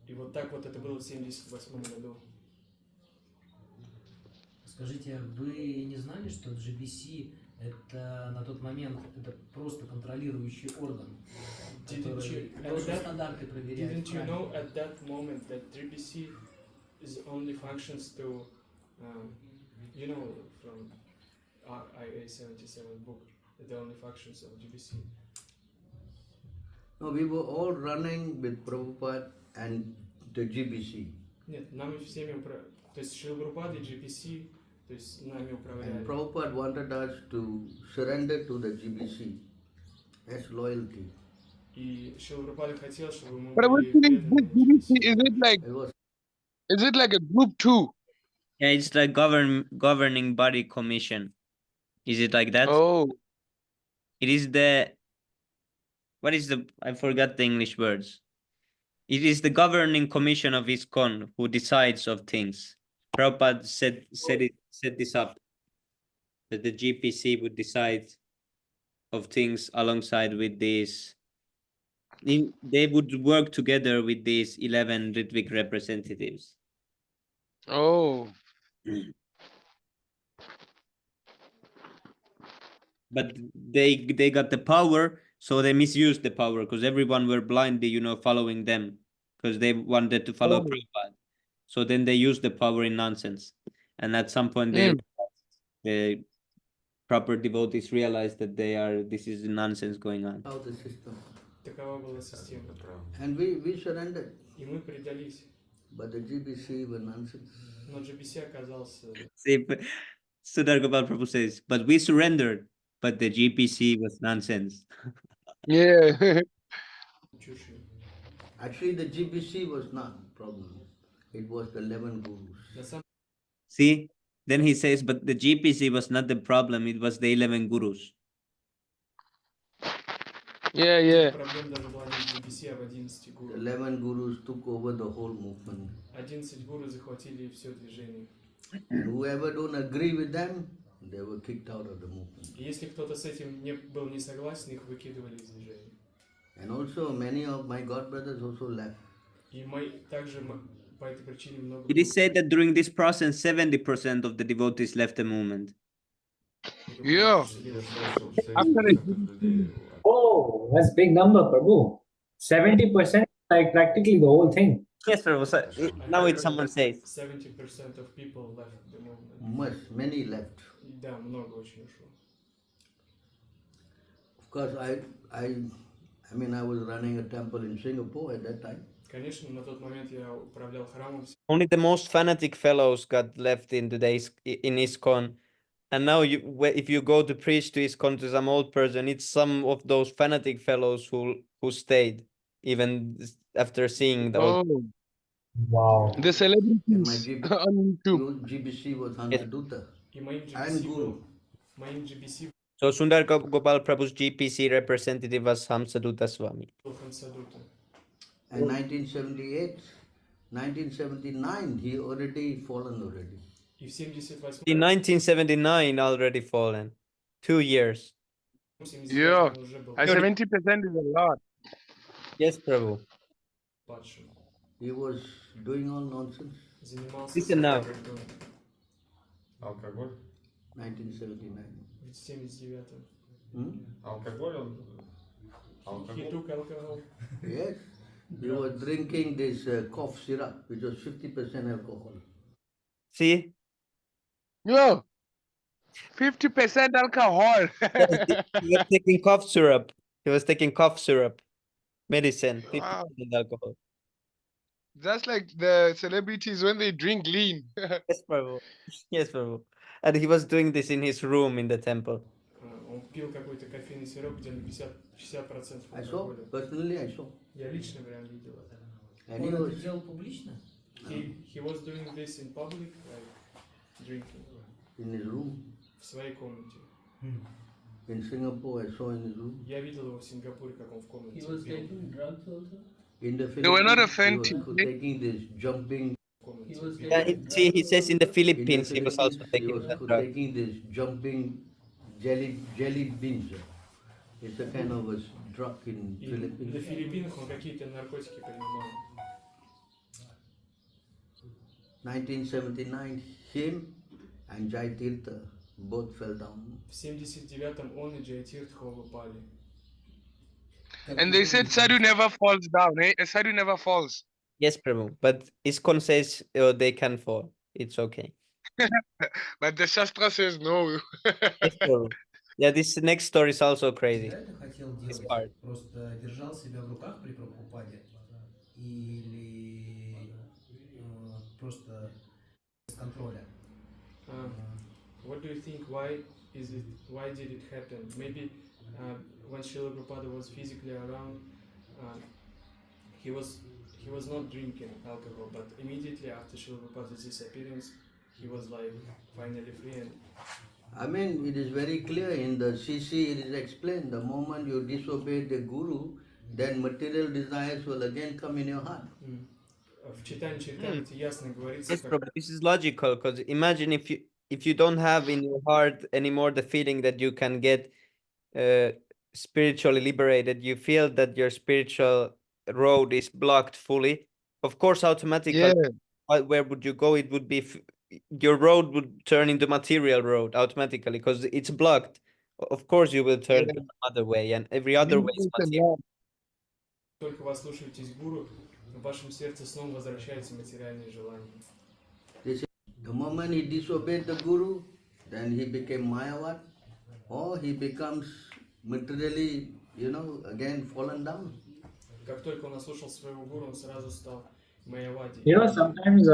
И вот так вот это было в 78 году. Скажите, вы не знали, что GBC это на тот момент это просто контролирующий орган, который должен стандарты проверять? Didn't you know at that moment that GBC is only functions to, you know, from IA 77 book, the only functions of GBC? No, we were all running with Prabhupada and the GBC. Нет, нам всеми то есть Шрила Прабхупада и GBC, то есть нами управляли. And Prabhupada wanted us to surrender to the GBC as loyalty. И Шрила Прабхупада хотел, чтобы мы были преданными GBC. Is it like a group too? Yeah, it's like governing body commission. Is it like that? Oh. It is what is I forgot the English words. It is the governing commission of ISKCON who decides of things. Prabhupada set this up, that the GPC would decide of things alongside with this. They would work together with these 11 Ritvik representatives. Oh. But they got the power, so they misused the power because everyone were blindly, following them because they wanted to follow Prabhupada. So then they used the power in nonsense, and at some point the proper devotees realized that this is nonsense going on. How the system. And we surrendered. But the GBC were nonsense. See, Sudhar Gopal Prabhu says, but we surrendered, but the GPC was nonsense. Yeah. Actually, the GBC was not the problem. It was the 11 gurus. See, then he says, but the GPC was not the problem. It was the 11 gurus. Yeah. The 11 gurus took over the whole movement. And whoever don't agree with them, they were kicked out of the movement. And also many of my godbrothers also left. It is said that during this process, 70% of the devotees left the movement. Yeah. Oh, that's big number, Prabhu. 70%, like practically the whole thing. Yes, Prabhu. So, now it's someone says 70% of people left the movement. Many left. Да, много очень ушло. Of course, I mean, I was running a temple in Singapore at that time. Конечно, на тот момент я управлял храмом. only the most fanatic fellows got left in ISKCON. And now if you go to preach to ISKCON to some old person, it's some of those fanatic fellows who stayed even after seeing the old. Wow. The celebrities My on YouTube. GBC was Hansaduta. I'm Guru. So Sundar Gopal Prabhu's GPC representative was Hamsaduta Swami. And 1978, 1979, he already fallen already. In 1979, already fallen. 2 years. Yeah, 70% is a lot. Yes, Prabhu. He was doing all nonsense. Listen now. Алкоголь? 1979. В 79-м. Алкоголь он... He took alcohol. Yes. He was drinking this cough syrup, which was 50% alcohol. See? Yo, 50% alcohol. Yes, he was taking cough syrup. He was taking cough syrup. Medicine. 50% Wow. alcohol. That's like the celebrities when they drink lean. Yes, Prabhu. Yes, Prabhu. And he was doing this in his room in the temple. Он пил какой-то кофейный сироп, где на 60% I saw, алкоголя. personally I saw. Я лично прям видел это. And Он это делал публично? He was doing this in public, like drinking. In his room. В своей комнате. In Singapore, I saw in his room. Я видел его в Сингапуре, как он в комнате. He was taking drugs also? In the They were not Philippines, he offensive. was taking this jumping. He was Yeah, taking see, he drugs says in the In the Philippines he was also Philippines, he taking was that drug. taking this jumping jelly beans. It's a kind of a drug in И на Philippines. Филиппинах он какие-то наркотики принимал. 1979, him and Jai Tirtha both fell down. В 79-м он и Джай Тиртха упали. And they said Sadhu never falls down, eh? Sadhu never falls. Yes, Prabhu. But ISKCON says they can fall. It's okay. But the Shastra says no. Yes, Prabhu. Yeah, this next story is also crazy. Я это хотел This делать, part. просто держал себя в руках при Прабхупаде или просто без контроля. What do you think? Why did it happen? Maybe when Srila Prabhupada was physically around, he was not drinking alcohol, but immediately after Srila Prabhupada's disappearance, he was like finally free. And I mean, it is very clear in the CC, it is explained, the moment you disobey the Guru, then material desires will again come in your heart. В читании Чайтаньи ясно говорится, Yes, как Prabhu. This is logical because imagine if you don't have in your heart anymore the feeling that you can get spiritually liberated, you feel that your spiritual road is blocked fully. Of course, automatically, where would you go? It would be your road would turn into material road automatically because it's blocked. Of course, you will turn to another way, and every other way is material. только вы слушаетесь Гуру, в вашем сердце снова возвращаются материальные желания. The moment he disobeyed the Guru, then he became Mayavad, or he becomes materially, again fallen down. Как только он ослушал своего гуру, он сразу стал Майявади. Sometimes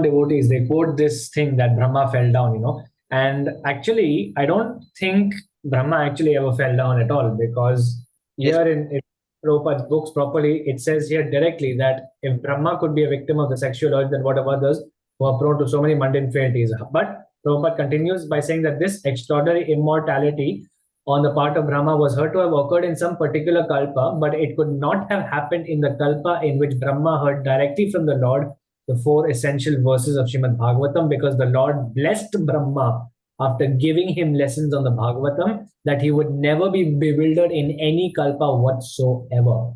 devotees, they quote this thing that Brahma fell down, and actually, I don't think Brahma actually ever fell down at all, because here in Prabhupada's books properly, it says here directly that if Brahma could be a victim of the sexual urge, then what of others who are prone to so many mundane frailties? But Prabhupada continues by saying that this extraordinary immortality on the part of Brahma was heard to have occurred in some particular kalpa, but it could not have happened in the kalpa in which Brahma heard directly from the Lord the 4 essential verses of Srimad Bhagavatam, because the Lord blessed Brahma after giving him lessons on the Bhagavatam that he would never be bewildered in any kalpa whatsoever.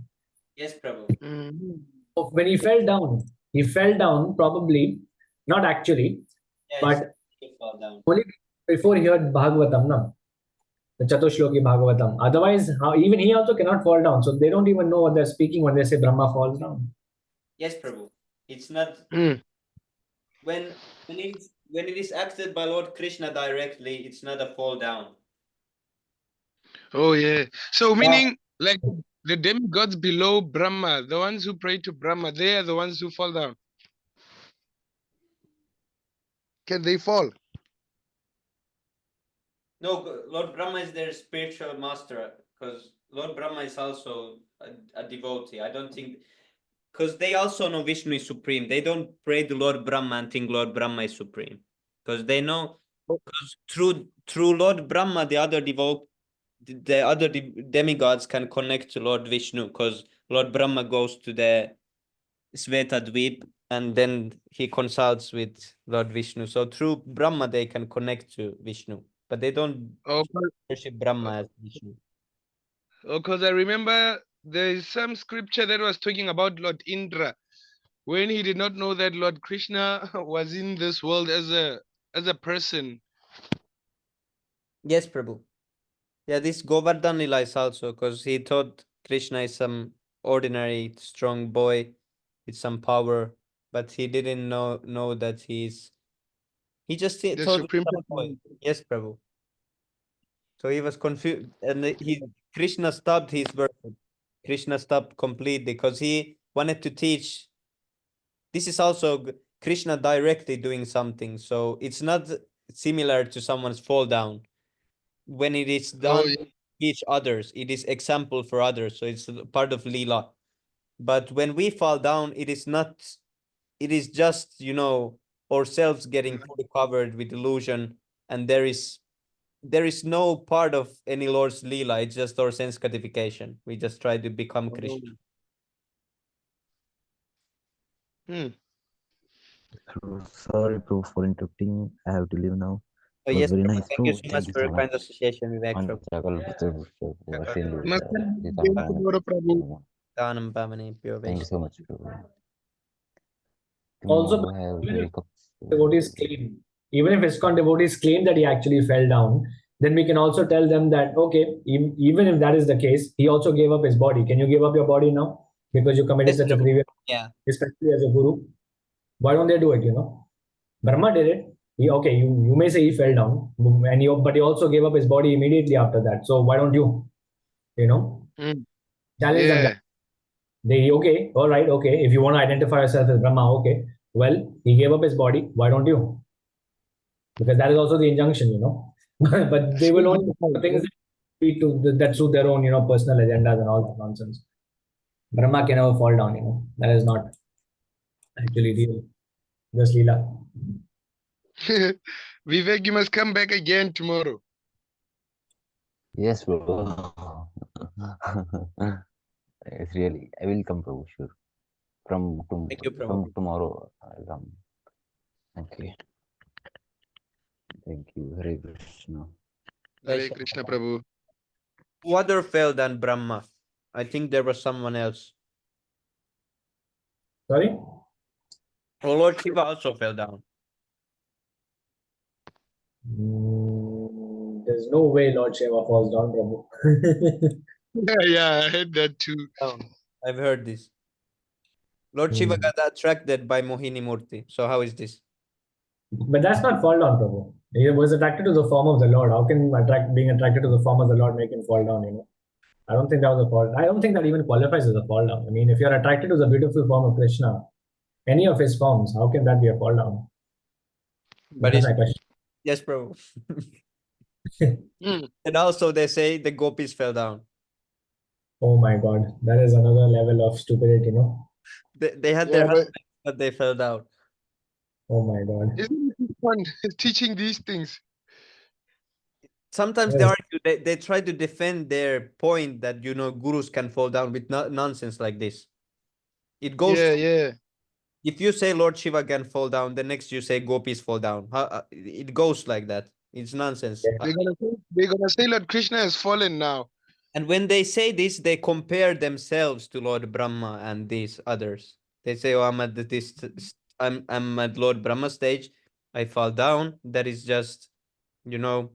Yes, Prabhu. When he fell down probably, not actually, but only before he heard Bhagavatam, no? The Chatushloki Bhagavatam. Otherwise, even he also cannot fall down. So they don't even know what they're speaking when they say Brahma falls down. Yes, Prabhu. It's not when it is acted by Lord Krishna directly, it's not a fall down. Oh yeah. So meaning like the demigods below Brahma, the ones who pray to Brahma, they are the ones who fall down. Can they fall? No, Lord Brahma is their spiritual master, because Lord Brahma is also a devotee. I don't think, because they also know Vishnu is supreme. They don't pray to Lord Brahma and think Lord Brahma is supreme, because they know, because through Lord Brahma, the other demigods can connect to Lord Vishnu, because Lord Brahma goes to the Sveta Dvip and then he consults with Lord Vishnu. So through Brahma, they can connect to Vishnu. but they don't worship Brahma as Vishnu. Because I remember there is some scripture that was talking about Lord Indra when he did not know that Lord Krishna was in this world as a person. Yes, Prabhu. Yeah, this Govardhan Lila is also because he thought Krishna is some ordinary strong boy with some power, but he didn't know that he just The thought supreme some boy. person. Yes, Prabhu. So he was confused, and Krishna stopped his worship. Krishna stopped completely because he wanted to teach. This is also Krishna directly doing something, so it's not similar to someone's fall down. When it is done, Oh, yeah. teach others. It is example for others, so it's part of lila. But when we fall down, it is not. It is just ourselves getting fully covered with illusion, and there is no part of any Lord's lila. It's just our sense gratification. We just try to become Krishna. Sorry, bro, for interrupting. I have to leave now. Oh, It was yes, very Prabhu. nice, Thank you bro. so Thank much you for so your kind much. association, Vivek Prabhu. Dhanam Pavane, pure Thank you so Vaishnav. much, bro. Also, Tomorrow I have even to if wake up. devotees claim, even if ISKCON devotees claim that he actually fell down, then we can also tell them that, okay, even if that is the case, he also gave up his body. Can you give up your body now because you committed Yes, such a Prabhu. grievous, Yeah. especially as a guru? Why don't they do it? Brahma did it. Okay, you may say he fell down, but he also gave up his body immediately after that. So why don't you, challenge them? Yeah. They okay, all right, okay. If you want to identify yourself as Brahma, okay. Well, he gave up his body. Why don't you? Because that is also the injunction. But they will only do things that suit their own, personal agendas and all that nonsense. Brahma can never fall down. That is not actually real. Just Leela. Vivek, you must come back again tomorrow. Yes, bro. It's really. I will come, bro. Sure. From Thank you, Prabhu. from tomorrow, I'll come. Okay. Thank you. Hare Krishna. Hare Krishna Prabhu. Who other fell than Brahma? I think there was someone else. Sorry? Oh, Lord Shiva also fell down. There's no way Lord Shiva falls down, Prabhu. Yeah, I heard that too. I've heard this. Lord Shiva got attracted by Mohini Murti. So how is this? But that's not fall down, Prabhu. He was attracted to the form of the Lord. How can being attracted to the form of the Lord make him fall down? I don't think that was a fall. I don't think that even qualifies as a fall down. I mean, if you're attracted to the beautiful form of Krishna, any of his forms, how can that be a fall down? But That's my question. Yes, bro. And also they say the gopis fell down. Oh my God, that is another level of stupidity. They had their husbands, but they fell down. Oh my God. Isn't it fun teaching these things? Sometimes they argue, they try to defend their point that gurus can fall down with nonsense like this. It goes. Yeah. If you say Lord Shiva can fall down, the next you say gopis fall down. It goes like that. It's nonsense. They're gonna say Lord Krishna has fallen now. And when they say this, they compare themselves to Lord Brahma and these others. They say, "Oh, I'm at I'm at Lord Brahma stage. I fall down." That is just, like,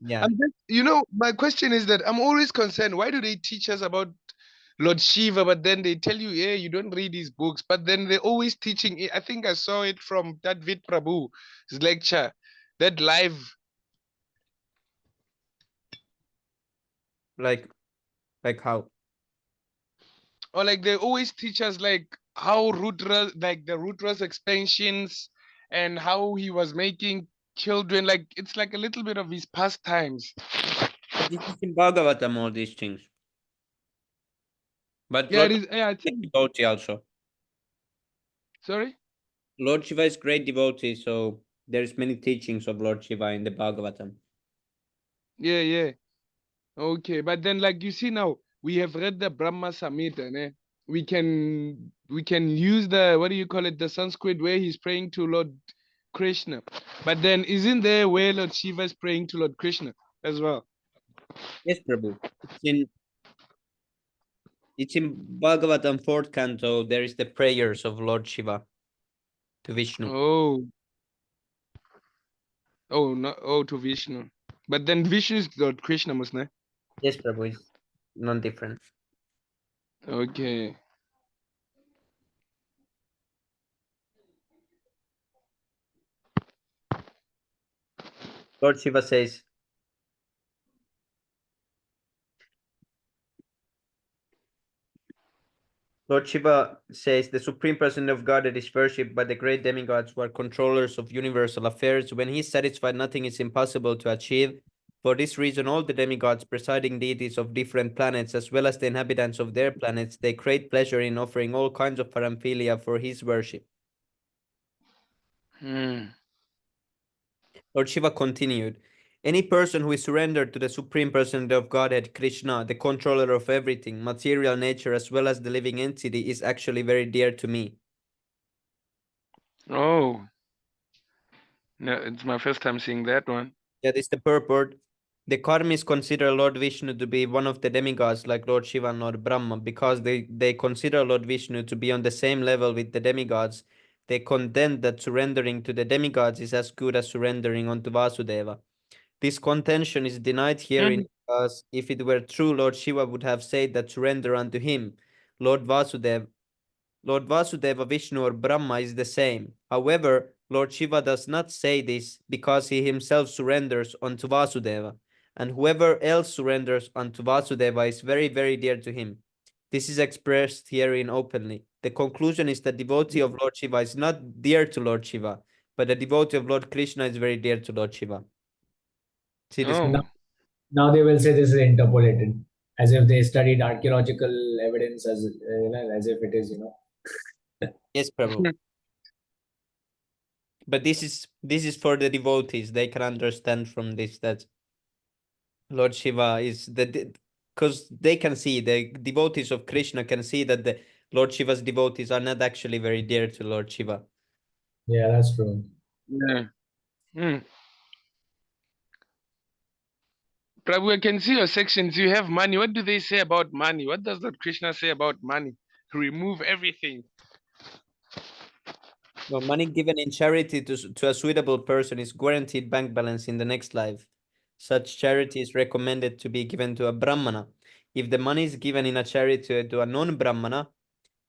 yeah. I'm just, my question is that I'm always concerned. Why do they teach us about Lord Shiva, but then they tell you, yeah, you don't read these books, but then they're always teaching it. I think I saw it from that Vid Prabhu's lecture, that live. Like how? Or like they always teach us like how Rudra, like the Rudra's expansions and how he was making children. Like it's like a little bit of his pastimes. But this is in Bhagavatam, all these things. But Yeah, Lord it is. Yeah, I think. devotee also. Sorry? Lord Shiva is great devotee, so there's many teachings of Lord Shiva in the Bhagavatam. Yeah. Okay, but then like you see now, we have read the Brahma Samhita, ne? We can use the, what do you call it, the Sanskrit where he's praying to Lord Krishna. But then isn't there where Lord Shiva is praying to Lord Krishna as well? Yes, Prabhu. It's in Bhagavatam 4th canto. There is the prayers of Lord Shiva to Vishnu. Oh, to Vishnu. But then Vishnu is Lord Krishna, must not? Yes, Prabhu. It's non-different. Okay. Lord Shiva says, Lord Shiva says, the Supreme Person of Godhead is worshipped by the great demigods who are controllers of universal affairs. When he is satisfied, nothing is impossible to achieve. For this reason, all the demigods, presiding deities of different planets, as well as the inhabitants of their planets, they create pleasure in offering all kinds of paraphernalia for his worship. Lord Shiva continued, any person who is surrendered to the Supreme Personality of Godhead, Krishna, the controller of everything, material nature as well as the living entity, is actually very dear to me. Oh. No, it's my first time seeing that one. That is the purport. The karmis consider Lord Vishnu to be one of the demigods like Lord Shiva and Lord Brahma because they consider Lord Vishnu to be on the same level with the demigods. They contend that surrendering to the demigods is as good as surrendering unto Vasudeva. This contention is denied herein because if it were true, Lord Shiva would have said that surrender unto him, Lord Vasudeva, Vishnu, or Brahma is the same. However, Lord Shiva does not say this because he himself surrenders unto Vasudeva, and whoever else surrenders unto Vasudeva is very, very dear to him. This is expressed herein openly. The conclusion is that devotee of Lord Shiva is not dear to Lord Shiva, but the devotee of Lord Krishna is very dear to Lord Shiva. See this? Now they will say this is interpolated, as if they studied archaeological evidence as if it is, Yes, Prabhu. But this is for the devotees. They can understand from this that Lord Shiva is because they can see, the devotees of Krishna can see that the Lord Shiva's devotees are not actually very dear to Lord Shiva. Yeah, that's true. Yeah. Prabhu, I can see your sections. You have money. What do they say about money? What does Lord Krishna say about money? Remove everything. No, money given in charity to a suitable person is guaranteed bank balance in the next life. Such charity is recommended to be given to a Brahmana. If the money is given in a charity to a non-Brahmana,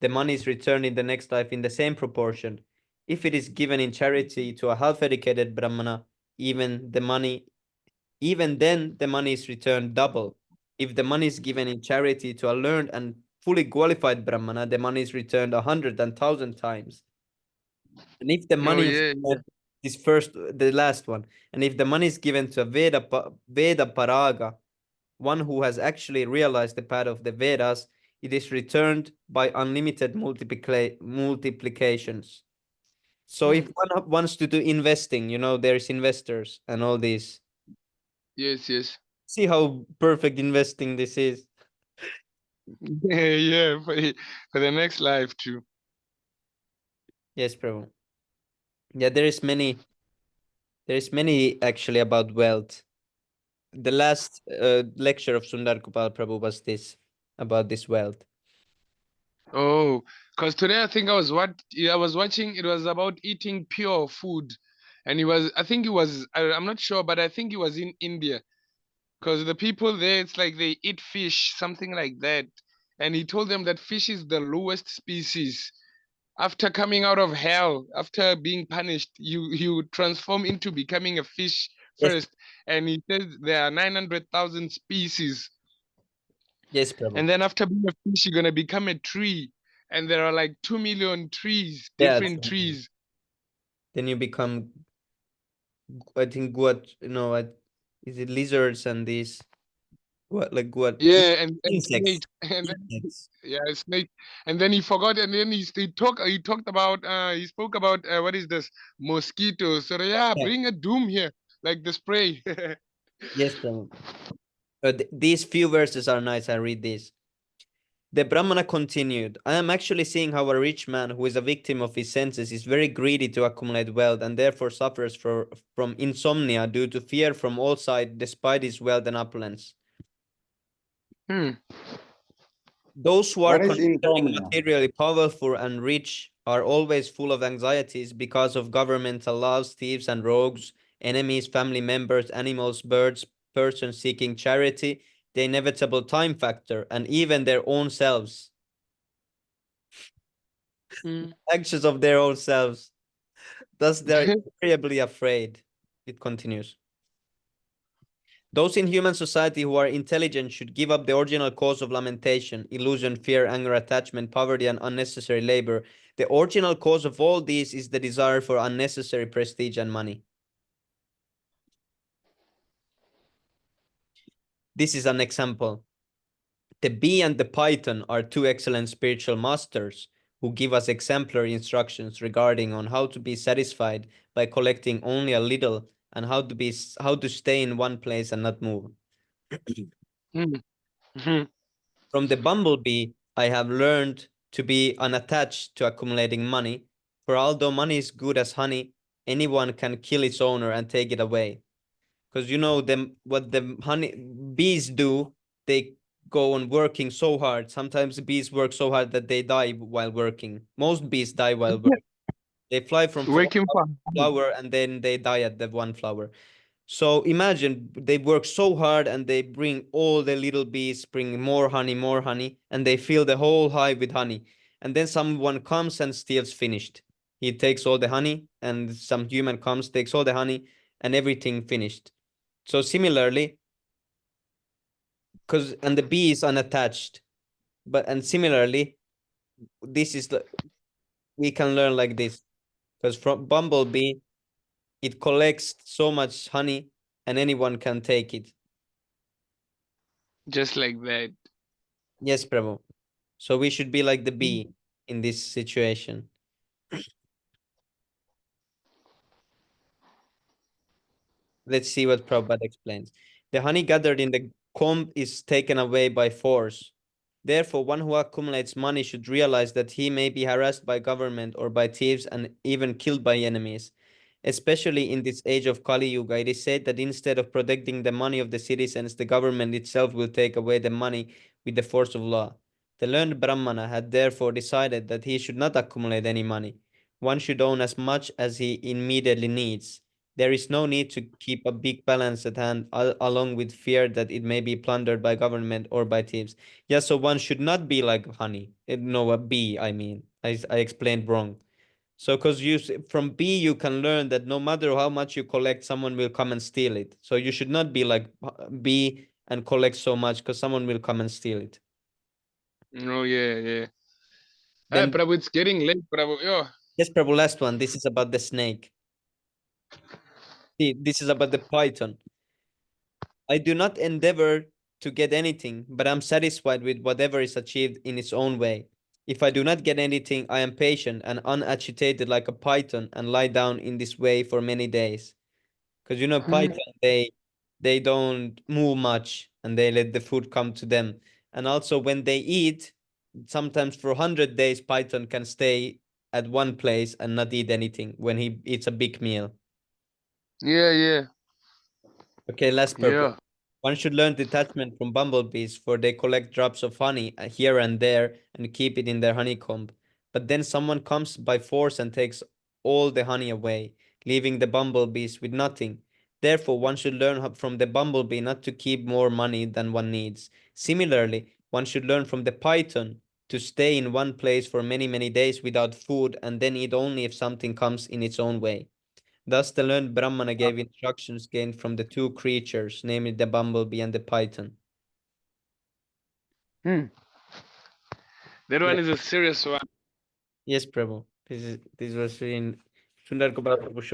the money is returned in the next life in the same proportion. If it is given in charity to a half-educated Brahmana, even then the money is returned double. If the money is given in charity to a learned and fully qualified Brahmana, the money is returned 100 and 1,000 times. And if the money is the last one, and if the money is given to a Veda Paraga, one who has actually realized the path of the Vedas, it is returned by unlimited multiplications. So if one wants to do investing, there's investors and all this. Yes. See how perfect investing this is. Yeah, for the next life too. Yes, Prabhu. Yeah, there is many actually about wealth. The last lecture of Sundar Gopal Prabhu was this, about this wealth. Oh, because today I think I was watching, it was about eating pure food. And I'm not sure, but I think he was in India. Because the people there, it's like they eat fish, something like that. And he told them that fish is the lowest species. After coming out of hell, after being punished, you transform into becoming a fish first. And he says there are 900,000 species. Yes, Prabhu. And then after being a fish, you're gonna become a tree. And there are like 2 million trees, different trees. Then you become, I think, is it lizards and these? What? Yeah, and Insects. snake, and then, yeah, snake, and then he forgot, and then he talked about he spoke about what is this, mosquitoes. So yeah, bring a doom here, like the spray. Yes, Prabhu. These few verses are nice. I read this. The Brahmana continued, I am actually seeing how a rich man who is a victim of his senses is very greedy to accumulate wealth and therefore suffers from insomnia due to fear from all sides despite his wealth and opulence. Those who are What is considering insomnia? materially powerful and rich are always full of anxieties because of governmental laws, thieves and rogues, enemies, family members, animals, birds, persons seeking charity, the inevitable time factor, and even their own selves. Anxious of their own selves. Thus, they are invariably afraid. It continues. Those in human society who are intelligent should give up the original cause of lamentation, illusion, fear, anger, attachment, poverty, and unnecessary labor. The original cause of all these is the desire for unnecessary prestige and money. This is an example. The bee and the python are two excellent spiritual masters who give us exemplary instructions regarding on how to be satisfied by collecting only a little and how to stay in one place and not move. From the bumblebee, I have learned to be unattached to accumulating money, for although money is good as honey, anyone can kill its owner and take it away. Because you know what the honey bees do, they go on working so hard. Sometimes bees work so hard that they die while working. Most bees die while working. They fly from Working for flower and then they die at the one flower. So imagine they work so hard and they bring all the little bees, bring more honey, and they fill the whole hive with honey. And then someone comes and steals finished. He takes all the honey, and some human comes, takes all the honey, and everything finished. So similarly, and the bee is unattached, and similarly, this is we can learn like this, because from bumblebee, it collects so much honey, and anyone can take it. just like that. Yes, Prabhu. So we should be like the bee in this situation. Let's see what Prabhupada explains. The honey gathered in the comb is taken away by force. Therefore, one who accumulates money should realize that he may be harassed by government or by thieves and even killed by enemies. Especially in this age of Kali Yuga, it is said that instead of protecting the money of the citizens, the government itself will take away the money with the force of law. The learned Brahmana had therefore decided that he should not accumulate any money. One should own as much as he immediately needs. There is no need to keep a big balance at hand, along with fear that it may be plundered by government or by thieves. Yeah, so one should not be like honey. No, a bee, I mean. I explained wrong. So, because from B, you can learn that no matter how much you collect, someone will come and steal it. So you should not be like B and collect so much because someone will come and steal it. Oh yeah, yeah. Then, Prabhu, it's getting late, Prabhu. Yo. yes, Prabhu, last one. This is about the snake. See, this is about the python. I do not endeavor to get anything, but I'm satisfied with whatever is achieved in its own way. If I do not get anything, I am patient and unagitated like a python and lie down in this way for many days. Because you know, python, they don't move much and they let the food come to them. And also when they eat, sometimes for 100 days, python can stay at one place and not eat anything when he eats a big meal. Yeah, yeah. Okay, last purpose. Yeah. One should learn detachment from bumblebees, for they collect drops of honey here and there and keep it in their honeycomb. But then someone comes by force and takes all the honey away, leaving the bumblebees with nothing. Therefore, one should learn from the bumblebee not to keep more money than one needs. Similarly, one should learn from the python to stay in one place for many, many days without food and then eat only if something comes in its own way. Thus, the learned Brahmana gave instructions gained from the two creatures, namely the bumblebee and the python. That one is a serious one. Yes, Prabhu. This was in Sundar Kumar Prabhu show.